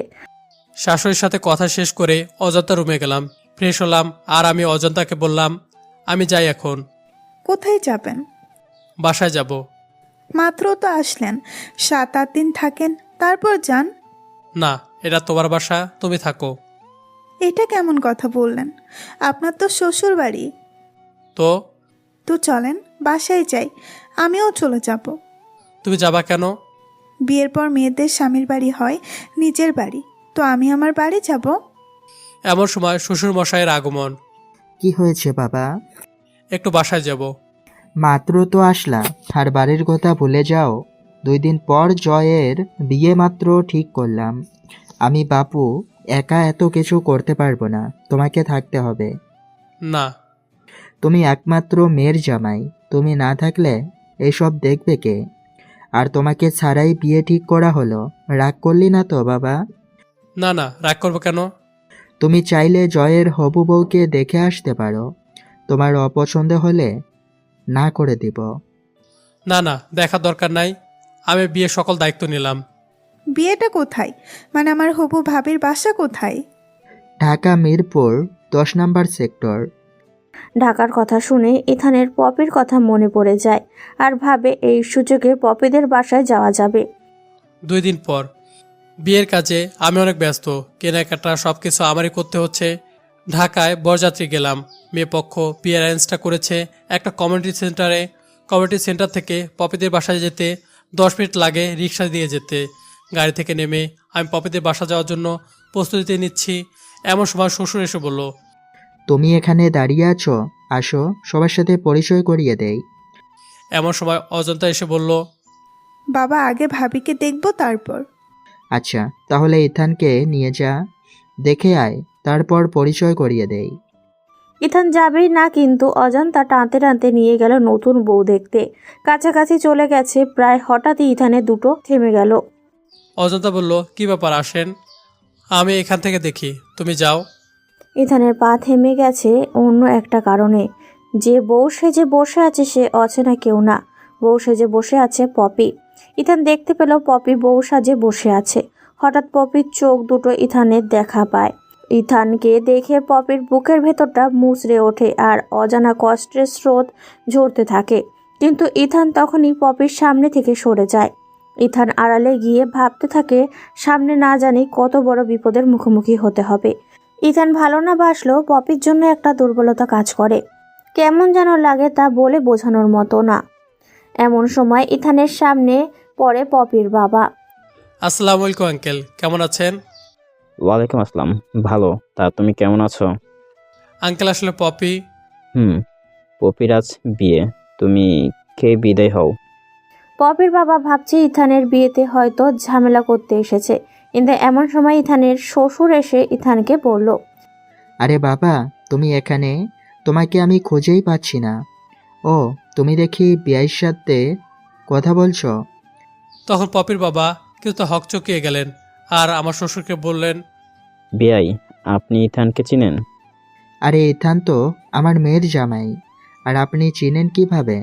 শাশুড়ির সাথে কথা শেষ করে অজন্তা রুমে গেলাম, ফ্রেশ হলাম। আর আমি অজন্তাকে বললাম, আমি যাই এখন। কোথায় যাবেন? বাসায় যাব। মাত্র তো আসলেন, 7-8 দিন থাকেন, তারপর যান। না, এটা তোমার বাসা, তুমি থাকো। এটা কেমন কথা বললেন? আপনার তো শ্বশুর বাড়ি। তো তো চলেন বাসায় যাই, আমিও চলে যাব। তুমি যাবা কেন? বিয়ের পর মেয়েদের স্বামীর বাড়ি হয় নিজের বাড়ি, তো আমি আমার বাড়ি যাব। এমন সময় শ্বশুর মশাইয়ের আগমন। কি হয়েছে বাবা? একটু বাসায় যাব। মাত্র তো আসলা, আর বাড়ির কথা ভুলে যাও। 2 দিন পর জয়ের বিয়ে মাত্র ঠিক করলাম। আমি বাপু একা এত কিছু করতে পারবো না, তোমাকে থাকতে হবে। না। তুমি একমাত্র মেয়ের জামাই, তুমি না থাকলে এসব দেখবে কে? আর তোমাকে ছাড়াই বিয়ে ঠিক করা হলো, রাগ করলি না তো বাবা? না না, রাগ করবো কেন? তুমি চাইলে জয়ের হবু বউকে দেখে আসতে পারো, তোমার অপছন্দ হলে না করে দিব। না না, দেখার দরকার নাই। আমি বিয়ের সকল দায়িত্ব নিলাম। বিয়েটা কোথায়, মানে আমার হবু ভাবির বাসা কোথায়? ঢাকা মিরপুর 10 নম্বর সেক্টর। ঢাকার কথা শুনে ইথানের পপির কথা মনে পড়ে যায়, আর ভাবে এই সুযোগে পপিদের বাসায় যাওয়া যাবে। 2 দিন পর বিয়ের কাজে আমি অনেক ব্যস্ত। কেনাকাটা সবকিছু আমারই করতে হচ্ছে। ঢাকায় বরযাত্রী গেলাম। মেয়ে পক্ষ বিয়ে অ্যারেঞ্জটা করেছে একটা কমিউনিটি সেন্টারে। কমিউনিটি সেন্টার থেকে পপিদের বাসায় যেতে 10 মিনিট লাগে রিক্সা দিয়ে যেতে। গাড়ি থেকে নেমে আমি পপিদের বাসা যাওয়ার জন্য প্রস্তুতি নিচ্ছি। এমন সময় শ্বশুর এসে বলল, তুমি এখানে দাঁড়িয়ে আছো, আসো সবার সাথে পরিচয় করিয়ে দেই। এমন সময় অজন্তা এসে বলল, বাবা আগে ভাবিকে দেখব তারপর। আচ্ছা, তাহলে ইথানকে নিয়ে যা, দেখে আয়, তারপর পরিচয় করিয়ে দেই। ইথান যাবেই না, কিন্তু অজান্তা টানতে টানতে নিয়ে গেল নতুন বউ দেখতে। কাছাকাছি চলে গেছে প্রায়, হঠাৎই ইথানের দুটো থেমে গেল। অজন্তা বলল, কি ব্যাপার, আসেন, আমি এখান থেকে দেখি, তুমি যাও। ইথানের পা থেমে গেছে অন্য একটা কারণে। যে বউ সেজে বসে আছে সে অচেনা কেউ না, বউ সেজে বসে আছে পপি। ইথান দেখতে পেল পপি বউ সাজে বসে আছে। হঠাৎ পপির চোখ দুটো ইথানের দেখা পায়। ইথানকে দেখে পপির বুকের ভেতরটা মুচড়ে ওঠে আর অজানা কষ্টের স্রোত ঝরতে থাকে। কিন্তু ইথান তখনই পপির সামনে থেকে সরে যায়। ইথান আড়ালে গিয়ে ভাবতে থাকে সামনে না জানি কত বড় বিপদের মুখোমুখি হতে হবে। ইথান ভালো না বাসলেও পপির জন্য একটা দুর্বলতা কাজ করে। কেমন যেন লাগে তা বলে বোঝানোর মতো না। এমন সময় ইথানের সামনে পড়ে পপির বাবা। আসসালামু আলাইকুম আঙ্কেল, কেমন আছেন? ওয়ালাইকুম আসসালাম, ভালো। তা তুমি কেমন আছো? আঙ্কেল আসলে পপি। পপির আজ বিয়ে, তুমি খেয়ে বিদায় হও। পপির বাবা ভাবছে ইথানের বিয়েতে হয়তো ঝামেলা করতে এসেছে, কিন্তু এমন সময় ইথানের শ্বশুর এসে ইথানকে বলল, আরে বাবা, তুমি এখানে? তোমাকে আমি খুঁজেই পাচ্ছি না। ও, তুমি দেখি বিয়ের সাথে কথা বলছো? তখন পপির বাবা কিন্তু হকচকিয়ে গেলেন আর আমার শ্বশুরকে বললেন, বিয়াই, আপনি ইথানকে চিনেন? আরে ইথান তো আমার মেয়ের জামাই, আর আপনি চিনেন কিভাবে?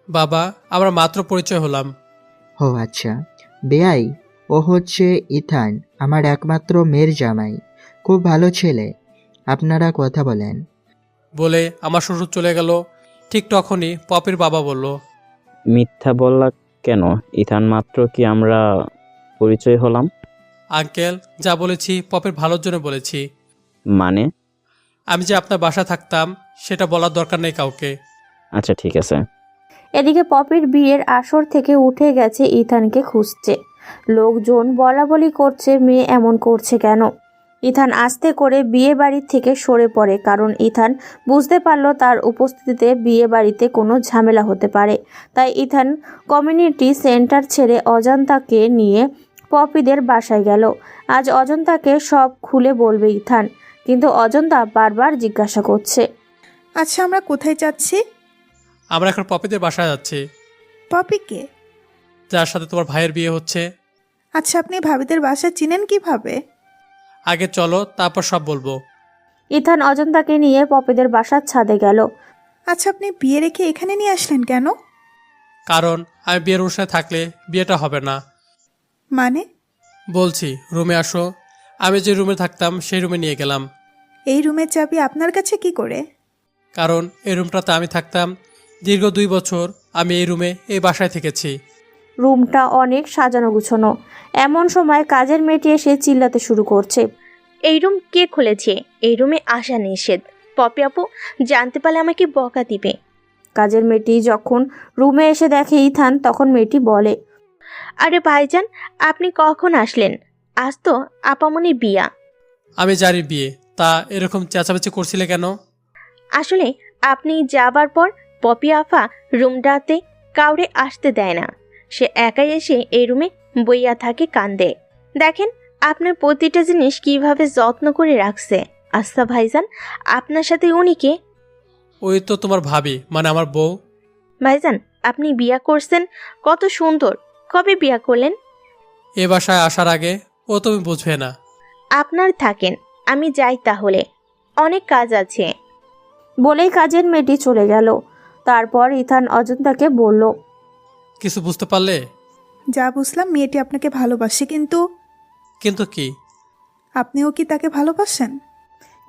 বাবা, আমরা মাত্র পরিচয় হলাম। ও আচ্ছা, বেয়াই, ও হচ্ছে ইথান, আমার একমাত্র মেয়ের জামাই। খুব ভালো ছেলে, আপনারা কথা বলেন। বলে আমার শ্বশুর চলে গেল। ঠিক তখনই পপির বাবা বলল, মিথ্যা বললা কেন? ইথান মাত্র কি আমরা পরিচয় হলাম? আঙ্কেল, যা বলেছি পপির ভালোর জন্য বলেছি। মানে? আমি যে আপনার বাসা থাকতাম সেটা বলার দরকার নেই কাউকে। আচ্ছা ঠিক আছে। এদিকে পপির বিয়ের আসর থেকে উঠে গেছে ইথানকে খুঁজছে। লোকজন বলা বলি করছে মেয়ে এমন করছে কেন। ইথান আস্তে করে বিয়ে বাড়ির থেকে সরে পড়ে, কারণ ইথান বুঝতে পারল তার উপস্থিতিতে বিয়ে বাড়িতে কোনো ঝামেলা হতে পারে। তাই ইথান কমিউনিটি সেন্টার ছেড়ে অজন্তাকে নিয়ে পপিদের বাসায় গেল। আজ অজন্তাকে সব খুলে বলবে ইথান, কিন্তু অজন্তা বারবার জিজ্ঞাসা করছে, আচ্ছা, আমরা কোথায় যাচ্ছি? আমরা এখন পপিদের বাসায় যাচ্ছি, পপিকে? যার সাথে তোমার ভাইয়ের বিয়ে হচ্ছে। আচ্ছা, আপনি ভাবিদের বাসা চিনেন কিভাবে? আগে চলো, তারপর সব বলবো। ইথান অজন্তাকে নিয়ে পপিদের বাসার ছাদে গেল। আচ্ছা, আপনি বিয়ে রেখে এখানে নিয়ে আসলেন কেন? কারণ আমি বিয়ের অনুষ্ঠানে থাকলে বিয়েটা হবে না। মানে? বলছি, রুমে আসো। আমি যে রুমে থাকতাম সেই রুমে নিয়ে গেলাম। এই রুমের চাবি আপনার কাছে কি করে? কারণ এই রুমটাতে আমি থাকতাম। দীর্ঘ 2 বছর আমি এই রুমে, এই বাসায় থেকেছি। রুমটা অনেক সাজানো গুছানো। এমন সময় কাজের মেয়েটি এসে চিল্লাতে শুরু করছে, এই রুম কে খুলেছে? এই রুমে আসা নিষেধ। পপি আপু জানতে পারলে আমাকে বকা দিবে। কাজের মেয়েটি যখন রুমে এসে দেখে ইথান, তখন মেয়েটি বলে, আরে ভাইজান, আপনি কখন আসলেন? আজ তো আপামনির বিয়া। আমি জানি বিয়ে, তা এরকম চেঁচামেচি করছিলে কেন? আসলে আপনি যাবার পর পপি আফা রুমটাতে কাউরে আসতে দেয় না। সে একাই এসে এই রুমে বইয়া থাকে, কান্দে। দেখেন আপনার প্রতিটা জিনিস কিভাবে যত্ন করে রাখছে। আচ্ছা ভাইজান, আপনার সাথে উনি কে? ওই তো তোমার ভাবি, মানে আমার বউ। ভাইজান, আপনি বিয়া করছেন, কত সুন্দর। কবে বিয়া করলেন? এ বাসায় আসার আগে। ও তুমি বুঝবে না। আপনার থাকেন, আমি যাই তাহলে, অনেক কাজ আছে। বলেই কাজের মেয়েটি চলে গেল। তারপর ইথান অজন্তাকে বলল, কিছু বুঝতে পারলে? যা বুঝলাম, মেয়েটি আপনাকে ভালোবাসে, কিন্তু কিন্তু কি? আপনিও কি তাকে ভালোবাসেন?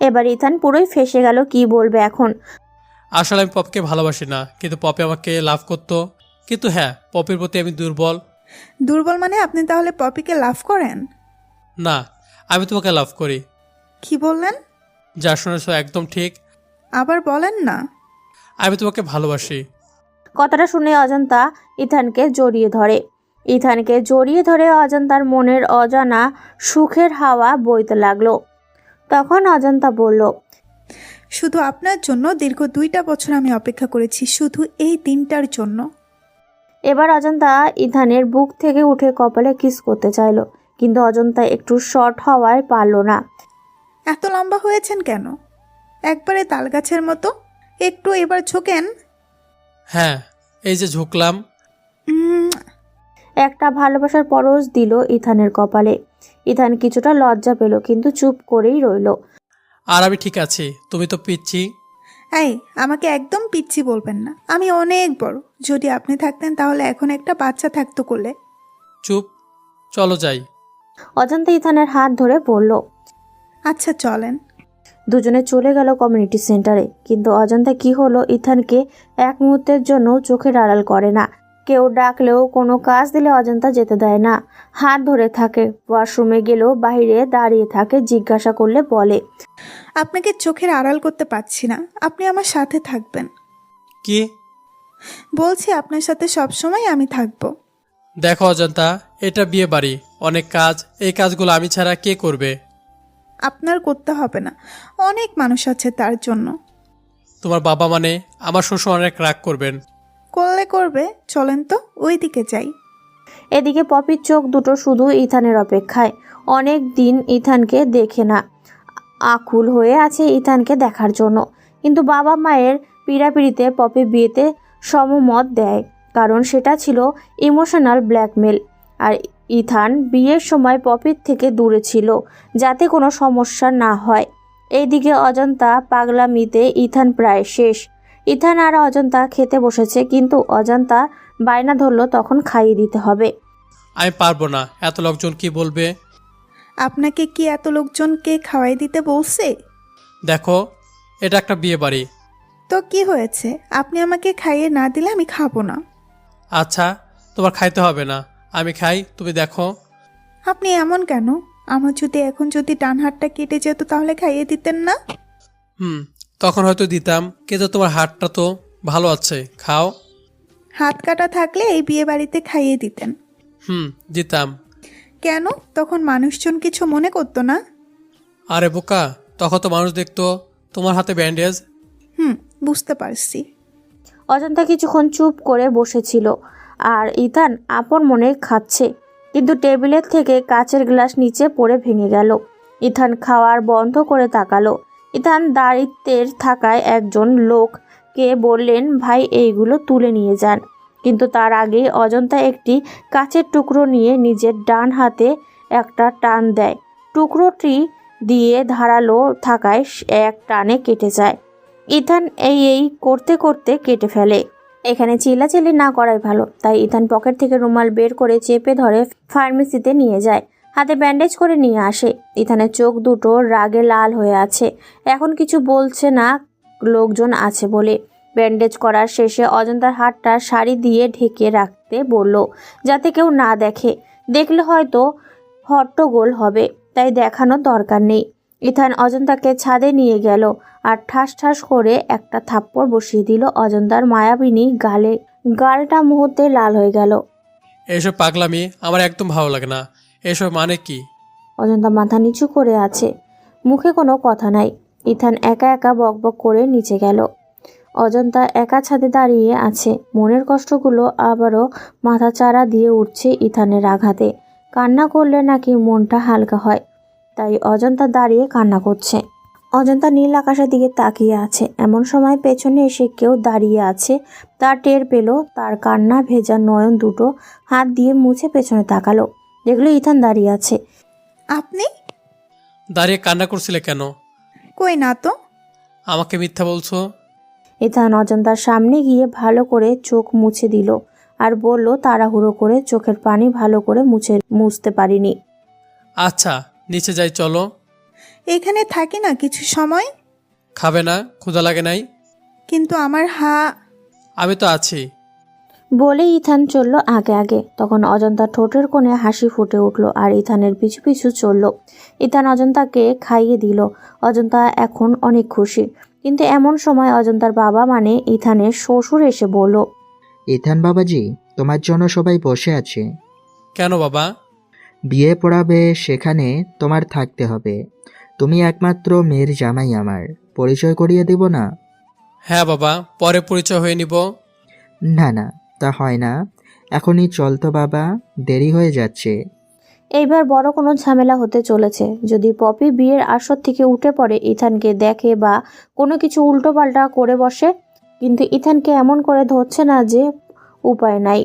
এবার ইথান পুরোই ফেঁসে গেল, কি বলবে এখন। আসলে আমি পপিকে ভালোবাসি না, কিন্তু পপি আমাকে লাভ করতো। কিন্তু হ্যাঁ, পপির প্রতি আমি দুর্বল। দুর্বল মানে? আপনি তাহলে পপিকে লাভ করেন? না, আমি তোমাকে লাভ করি। কি বললেন? যা শুনেছ একদম ঠিক। আবার বলেন না। আমি তোমাকে ভালোবাসি। কথাটা শুনে অজন্তা ইথানকে জড়িয়ে ধরে। ইথানকে জড়িয়ে ধরে অজন্তার মনের অজানা সুখের হাওয়া বইতে লাগলো। তখন অজন্তা বলল, শুধু আপনার জন্য দীর্ঘ 2টা বছর আমি অপেক্ষা করেছি, শুধু এই দিনটার জন্য। এবার অজন্তা ইথানের বুক থেকে উঠে কপালে কিস করতে চাইল, কিন্তু অজন্তা একটু শর্ট হওয়ায় পারল না। এত লম্বা হয়েছেন কেন? একবারে তালগাছের মতো। একটু এবার ঝোঁকেন। হ্যাঁ, এই যে ঝুঁকলাম। একটা ভালোবাসার পরশ দিল ইথানের কপালে। ইথান কিছুটা লজ্জা পেল, কিন্তু চুপ করেই রইল। আর আমি ঠিক আছি, তুমি তো পিচ্ছি। এই, আমাকে একদম পিচ্ছি বলবেন না। আমি অনেক বড়। যদি আপনি থাকতেন তাহলে এখন একটা বাচ্চা থাকতো কোলে। চুপ, চলো যাই। অজন্তা ইথানের হাত ধরে বলল, আচ্ছা চলেন। দুজনে চলে গেল কমিউনিটি সেন্টারে, কিন্তু অজান্তা কি হলো ইথানকে এক মুহূর্তের জন্য চোখের আড়াল করে না। কেউ ডাকলেও কোনো কাজ দিলে অজান্তা যেতে দেয় না, হাত ধরে থাকে। ওয়াশরুমে গেলেও বাইরে দাঁড়িয়ে থাকে, জিজ্ঞাসা করলে বলে, আপনাকে চোখের আড়াল করতে পারছি না, আপনি আমার সাথে থাকবেন। কি? বলছি আপনার সাথে সবসময় আমি থাকবো। দেখো অজন্তা, এটা বিয়ে বাড়ি, অনেক কাজ, এই কাজগুলো আমি ছাড়া কে করবে? আপনার করতে হবে না, অনেক মানুষ আছে তার জন্য। তোমার বাবা মানে আমার শ্বশুর অনেক রাগ করবেন। করলে করবে, চলেন তো ওই দিকে যাই। এদিকে পপির চোখ দুটো শুধু ইথানের অপেক্ষায়। অনেক দিন ইথানকে দেখে না, আকুল হয়ে আছে ইথানকে দেখার জন্য। কিন্তু বাবা মায়ের পীড়াপিড়িতে পপি বিয়েতে সমমত দেয়, কারণ সেটা ছিল ইমোশনাল ব্ল্যাকমেল। আর ইথান বিয়ের সময় পপির থেকে দূরে ছিল, যাতে কোনো সমস্যা না হয়। এইদিকে অজন্তা পাগলামিতে ইথান প্রায় শেষ। ইথান আর অজন্তা খেতে বসেছে, কিন্তু অজন্তা বায়না ধরলো তখন খাইয়ে দিতে হবে। আমি পারবো না, এত লোকজন কি বলবে? আপনাকে কি এত লোকজনকে খাওয়াই দিতে বলছে? দেখো, এটা একটা বিয়ে বাড়ি। তো কি হয়েছে, আপনি আমাকে খাইয়ে না দিলে আমি খাবো না। আচ্ছা, তোমার খাইতে হবে না, আমি খাই, তুমি দেখো। আপনি এমন কেন? আমার যদি এখন ডান হাতটা কেটে যেত তাহলে খাইয়ে দিতেন না? তখন হয়তো দিতাম, কিন্তু তোমার হাতটা তো ভালো আছে, খাও। হাত কাটা থাকলে এই বিয়ে বাড়িতে খাইয়ে দিতেন। দিতাম। কেন, তখন মানুষজন কিছু মনে করতো না? আরে বোকা, তখন তো মানুষ দেখতো তোমার হাতে ব্যান্ডেজ। বুঝতে পারছি। অজন্তা কিছুক্ষণ চুপ করে বসেছিল, আর ইথান আপন মনে খাচ্ছে। কিন্তু টেবিলের থেকে কাচের গ্লাস নিচে পড়ে ভেঙে গেল। ইথান খাওয়ার বন্ধ করে তাকালো। ইথান দায়িত্বের থাকায় একজন লোককে বললেন, ভাই এইগুলো তুলে নিয়ে যান। কিন্তু তার আগেই অজন্তা একটি কাচের টুকরো নিয়ে নিজের ডান হাতে একটা টান দেয়। টুকরোটি দিয়ে ধারালো থাকায় এক টানে কেটে যায়। ইথান এই করতে করতে কেটে ফেলে। এখানে চিল্লাচিল্লি না করাই ভালো, তাই ইথান পকেট থেকে রুমাল বের করে চেপে ধরে ফার্মেসিতে নিয়ে যায়। হাতে ব্যান্ডেজ করে নিয়ে আসে। ইথানের চোখ দুটো রাগে লাল হয়ে আছে, এখন কিছু বলছে না, লোকজন আছে বলে। ব্যান্ডেজ করার শেষে অজন্তার হাতটা শাড়ি দিয়ে ঢেকে রাখতে বলল, যাতে কেউ না দেখে, দেখলে হয়তো হট্টগোল হবে, তাই দেখানোর দরকার নেই। ইথান অজন্তাকে ছাদে নিয়ে গেল আর ঠাস ঠাস করে একটা থাপ্পড় বসিয়ে দিল অজন্তার মায়াবিনী গালে। গালটা মুহূর্তে লাল হয়ে গেল। এইসব পাগলামি আমার একদম ভালো লাগে না। এসব মানে কি? অজন্তা মাথা নিচু করে আছে, মুখে কোনো কথা নাই। ইথান একা একা বকবক করে নিচে গেল। অজন্তা একা ছাদে দাঁড়িয়ে আছে, মনের কষ্টগুলো আবারও মাথা চারা দিয়ে উঠছে ইথানের আঘাতে। কান্না করলে নাকি মনটা হালকা হয়, তাই অজন্তা দাঁড়িয়ে কান্না করছে। অজন্তা নীল আকাশের দিকে তাকিয়ে আছে। এমন সময় পেছনে এসে কেউ দাঁড়িয়ে আছে, তার টের পেল। তার কান্না ভেজা নয়ন দুটো হাত দিয়ে মুছে পেছনে তাকালো, দেখলো ইথান দাঁড়িয়ে আছে। আপনি দাঁড়িয়ে কান্না করছিলে কেন? কই না তো। আমাকে মিথ্যা বলছো? ইথান অজন্তার সামনে গিয়ে ভালো করে চোখ মুছে দিল আর বলল, তাড়াহুড়ো করে চোখের পানি ভালো করে মুছতে পারিনি। আচ্ছা, নিচে যাই, চলো। এখানে থাকি না কিছু সময়। খাবে না? ক্ষুধা লাগে নাই? কিন্তু আমার আমি তো আছি। বলে ইথান চলল আগে আগে। তখন অজন্তার ঠোঁটের কোণে হাসি ফুটে উঠল আর ইথানের পিছু পিছু চলল। ইথান অজন্তাকে খাইয়ে দিল। অজন্তা এখন অনেক খুশি। কিন্তু এমন সময় অজন্তার বাবা মানে ইথানের শ্বশুর এসে বলল, ইথান বাবাজি, তোমার জন্য সবাই বসে আছে। কেন বাবা? বিয়ে পড়াবে, সেখানে তোমার থাকতে হবে। তুমি একমাত্র মেয়ের জামাই আমার, পরিচয় করিয়ে দেব না? হ্যাঁ বাবা, পরে পরিচয় হয়ে নিব। না না, তা হয় না, এখনই চল তো বাবা, দেরি হয়ে যাচ্ছে। এইবার বড় কোনো ঝামেলা হতে চলেছে। যদি পপি বিয়ের আসর থেকে উঠে পড়ে, ইথানকে দেখে বা কোনো কিছু উল্টোপাল্টা করে বসে। কিন্তু ইথানকে এমন করে ধরছে না যে উপায় নাই।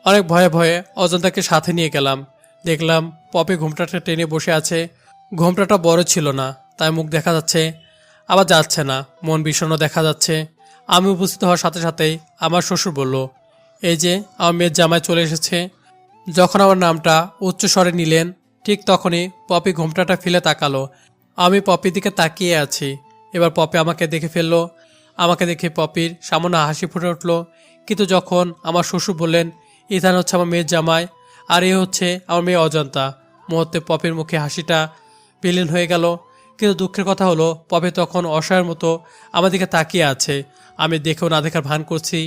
অনেক ভয়ে ভয়ে অজন্তাকে সাথে নিয়ে গেলাম। দেখলাম পপি ঘোমটাটা টেনে বসে আছে। ঘোমটাটা বড় ছিল না, তাই মুখ দেখা যাচ্ছে, আবার যাচ্ছে না, মন বিষণ্ণ দেখা যাচ্ছে। আমি উপস্থিত হওয়ার সাথে সাথেই আমার শ্বশুর বলল, এই যে আমার মেয়ের জামাই চলে এসেছে। যখন আমার নামটা উচ্চ স্বরে নিলেন, ঠিক তখনই পপি ঘোমটাটা ফেলে তাকালো আমি পপির দিকে তাকিয়ে আছি। এবার পপি আমাকে দেখে ফেললো। আমাকে দেখে পপির সামান্য হাসি ফুটে উঠলো। কিন্তু যখন আমার শ্বশুর বললেন ইথান হচ্ছে আমার মেয়ের জামাই আর এ হচ্ছে আমার মেয়ে অজন্তা, মুহূর্তে পপির মুখে হাসিটা বিলীন হয়ে গেল। কিন্তু দুঃখের কথা হলো পপি তখন অসহায়ের মতো আমার দিকে তাকিয়ে আছে। আমি দেখেও না দেখার ভান করছি,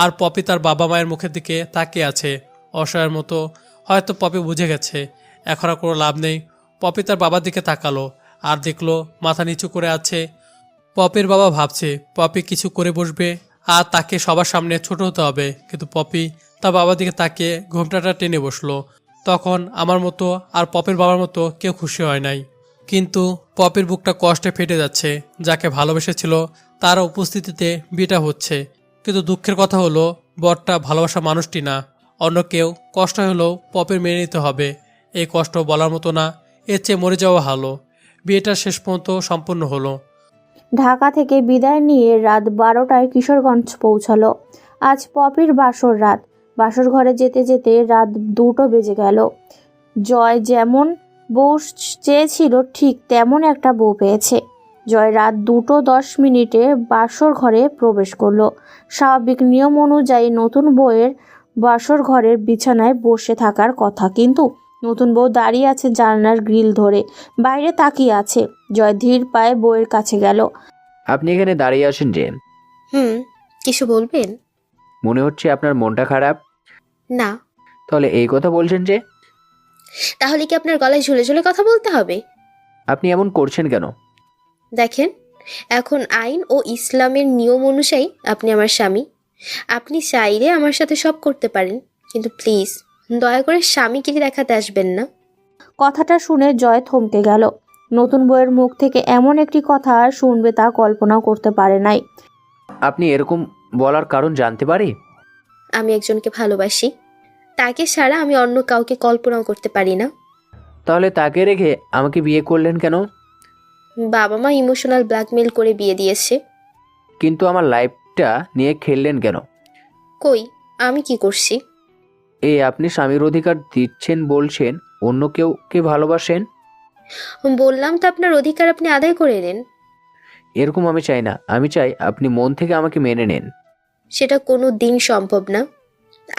আর পপি তার বাবা মায়ের মুখের দিকে তাকিয়ে আছে অসহায়ের মতো। হয়তো পপি বুঝে গেছে এখন আর কোনো লাভ নেই। পপি তার বাবার দিকে তাকালো আর দেখলো মাথা নিচু করে আছে। পপির বাবা ভাবছে পপি কিছু করে বসবে আর তাকে সবার সামনে ছোট হতে হবে, কিন্তু পপি তার বাবার দিকে তাকিয়ে ঘোমটাটা টেনে বসলো। তখন আমার মতো আর পপির বাবার মতো কেউ খুশি হয় নাই। কিন্তু পপির বুকটা কষ্টে ফেটে যাচ্ছে। যাকে ভালোবেসেছিল তার উপস্থিতিতে বিয়েটা হচ্ছে, কিন্তু দুঃখের কথা হলো বরটা ভালোবাসা মানুষটি না, অন্য কেউ। কষ্ট হলেও পপির মেনে নিতে হবে। এই কষ্ট বলার মতো না, এর চেয়ে মরে যাওয়া ভালো। বিয়েটা শেষ পর্যন্ত সম্পূর্ণ হলো। ঢাকা থেকে বিদায় নিয়ে রাত 12টায় কিশোরগঞ্জ পৌঁছালো। আজ পপির বাসর রাত। বাসর ঘরে যেতে যেতে রাত 2টো বেজে গেল। জয় যেমন বউ চেয়েছিল ঠিক তেমন একটা বউ পেয়েছে। জয় রাত 2:10 বাসর ঘরে প্রবেশ করলো। স্বাভাবিক নিয়ম অনুযায়ী নতুন বউয়ের বাসর ঘরের বিছানায় বসে থাকার কথা, কিন্তু নতুন বউ দাঁড়িয়ে আছে জানলার গ্রিল ধরে, বাইরে তাকিয়ে আছে। জয় ধীর পায়ে বউয়ের কাছে গেল। আপনি এখানে দাঁড়িয়ে আছেন যে? কিছু বলবেন? মনে হচ্ছে আপনার মনটা খারাপ। না। তাহলে এই কথা বলছেন যে? তাহলে কি আপনার গলায় ঝুলে ঝুলে কথা বলতে হবে? আপনি এমন করছেন কেন? দেখেন, এখন আইন ও ইসলামের নিয়ম অনুযায়ী আপনি আমার স্বামী। আপনি চাইলে আমার সাথে সব করতে পারেন, কিন্তু প্লিজ দয়া করে স্বামীগিরি দেখাতে আসবেন না। কথাটা শুনে জয় থমকে গেল। নতুন বউয়ের মুখ থেকে এমন একটি কথা শুনবে তা কল্পনাও করতে পারে নাই। আপনি এরকম বলার কারণ জানতে পারি? আমি একজনকে ভালোবাসি, তাকে ছাড়া আমি অন্য কাউকে কল্পনাও করতে পারি না। তাহলে তাকে রেখে আমাকে বিয়ে করলেন কেন? বাবা মা ইমোশনাল ব্ল্যাকমেল করে বিয়ে দিয়েছে। কিন্তু আমার লাইফটা নিয়ে খেললেন কেন? কই, আমি কি করছি? এই আপনি স্বামীর অধিকার দিচ্ছেন বলছেন অন্য কেউকে ভালোবাসেন। বললাম তো আপনার অধিকার আপনি আদায় করে নেন। এরকম আমি চাই না। আমি চাই আপনি মন থেকে আমাকে মেনে নেন। সেটা কোনো দিন সম্ভব না।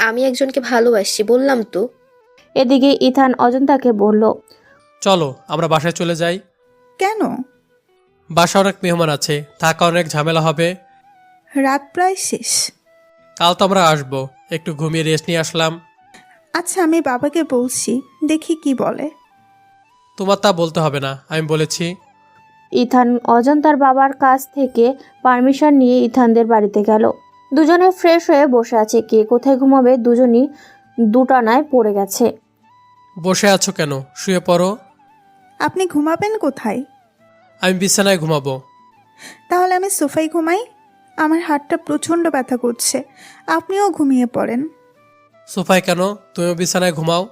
আমি একজনকে ভালোবাসি, বললাম তো। এদিকে ইথান অজন্তাকে বলল, চলো আমরা বাসায় চলে যাই। কেন? বাসা অনেক মেহমান আছে, থাকা অনেক ঝামেলা হবে। রাত প্রায় শেষ। কাল তো আমরা আসবো, একটু ঘুমিয়ে রেস্ট নিয়ে আসলাম। আচ্ছা, আমি বাবাকে বলছি, দেখি কি বলে। তোমার তা বলতে হবে না, আমি বলেছি। ইথান অজন্তার বাবার কাছ থেকে পারমিশন নিয়ে ইথানদের বাড়িতে গেল। দুজনে ফ্রেশ হয়ে বসে আছে। কে কোথায় ঘুমাবে দুজনই দুটানায় পড়ে গেছে। বসে আছো কেন? শুয়ে পড়ো। আপনি ঘুমাবেন কোথায়? আমি বিছানায় ঘুমাবো। তাহলে আমি সোফায় ঘুমাই। আমার হাতটা প্রচণ্ড ব্যথা করছে, আপনিও ঘুমিয়ে পড়েন। সোফায় কেন? তুমিও বিছানায় ঘুমাও।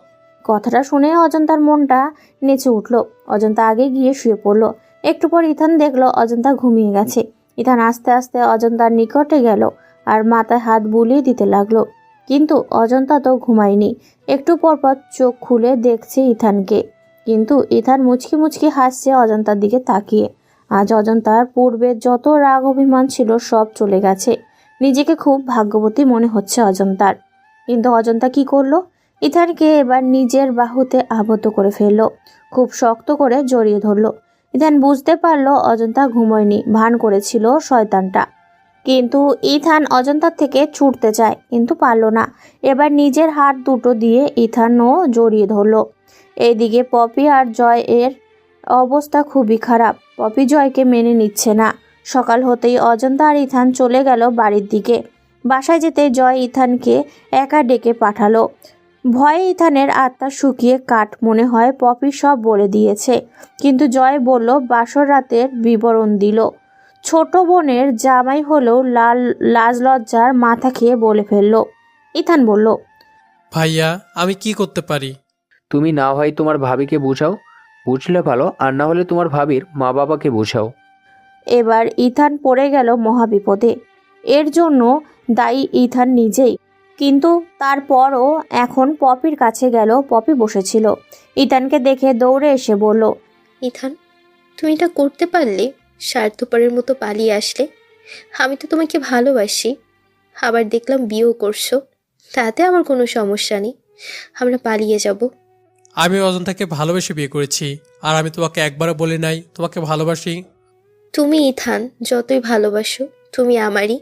কথাটা শুনে অজন্তার মনটা নেচে উঠল। অজন্তা আগে গিয়ে শুয়ে পড়ল। একটু পর ইথান দেখলো অজন্তা ঘুমিয়ে গেছে। ইথান আস্তে আস্তে অজন্তার নিকটে গেল আর মাথায় হাত বুলিয়ে দিতে লাগলো, কিন্তু অজন্তা তো ঘুমায়নি। একটু পর পর চোখ খুলে দেখছে ইথানকে, কিন্তু ইথান মুচকি মুচকি হাসছে অজন্তার দিকে তাকিয়ে। আজ অজন্তার পূর্বে যত রাগ অভিমান ছিল সব চলে গেছে। নিজেকে খুব ভাগ্যবতী মনে হচ্ছে অজন্তার। কিন্তু অজন্তা কি করলো? ইথানকে এবার নিজের বাহুতে আবদ্ধ করে ফেললো, খুব শক্ত করে জড়িয়ে ধরলো। ইথান বুঝতে পারলো অজন্তা ঘুমোয়নি, ভান করেছিল শয়তানটা। কিন্তু ইথান অজন্তার থেকে ছুটতে চায়, কিন্তু পারল না। এবার নিজের হাত দুটো দিয়ে ইথানও জড়িয়ে ধরলো। এইদিকে পপি আর জয় এর অবস্থা খুবই খারাপ। পপি জয়কে মেনে নিচ্ছে না। সকাল হতেই অজন্তা আর ইথান চলে গেল বাড়ির দিকে। বাসায় যেতে জয় ইথানকে একা ডেকে পাঠালো। ভয়ে ইথানের আত্মা শুকিয়ে কাঠ। মনে হয় পপি সব বলে দিয়েছে, কিন্তু জয় বলল বাসর রাতের বিবরণ দিল। ছোট বোনের জামাই হলেও লাজ লজ্জার মাথা খেয়ে বলে ফেলল। ইথান বলল, ভাইয়া আমি কি করতে পারি? তুমি না হয় তোমার ভাবিকে বুঝাও, বুঝলে ভালো, আর না হলে তোমার ভাবির মা বাবাকে বুঝাও। এবার ইথান পড়ে গেল মহাবিপদে। এর জন্য দায়ী ইথান নিজেই, কিন্তু তারপরও এখন পপির কাছে গেল। পপি বসেছিল। ইথানকে দেখে দৌড়ে এসে বলল, ইথান তুমি এটা করতে পারলে? স্বার্থপরের মতো পালিয়ে আসলে। আমি তো তোমাকে ভালোবাসি, আবার দেখলাম বিয়েও করছো, তাতে আমার কোনো সমস্যা নেই, আমরা পালিয়ে যাব। আমি অজন্তাকে ভালোবেসে বিয়ে করেছি, আর আমি তোমাকে একবারও বলি নাই তোমাকে ভালোবাসি। তুমি ইথান যতই ভালোবাসো, তুমি আমারই।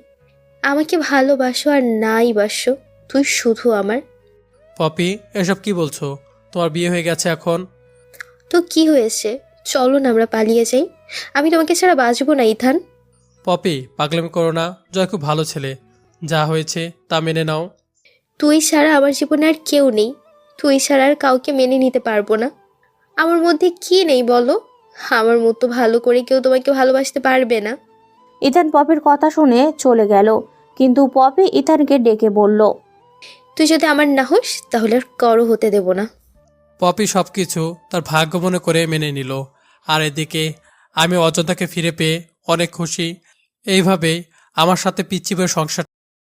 আমাকে ভালোবাসো আর নাই বাসো, তুই শুধু আমার। পপি, এসব কি বলছো? তোমার বিয়ে হয়ে গেছে এখন। তো কি হয়েছে, চলো না আমরা পালিয়ে যাই। আমি তোমাকে ছাড়া বাঁচবো না ইথান। পপি, পাগলামি করো না। জয় খুব ভালো ছেলে, যা হয়েছে তা মেনে নাও। তুই ছাড়া আমার জীবনে আর কেউ নেই, তুই ছাড়া আর কাউকে মেনে নিতে পারবো না। আমার মধ্যে কি নেই বলো? আমার মতো ভালো করে কেউ তোমাকে ভালোবাসতে পারবে না। ইথান পপির কথা শুনে চলে গেল, কিন্তু পপি ইথানকে ডেকে বলল, তুই যদি আমার না হোস তাহলে আর করো হতে দেব না। পপি সবকিছু তার ভাগ্য মনে করে মেনে নিল। আর এদিকে আমি অজন্তাকে ফিরে পেয়ে অনেক খুশি। এইভাবেই আমার সাথে পিচ্চি বয়ে সংসার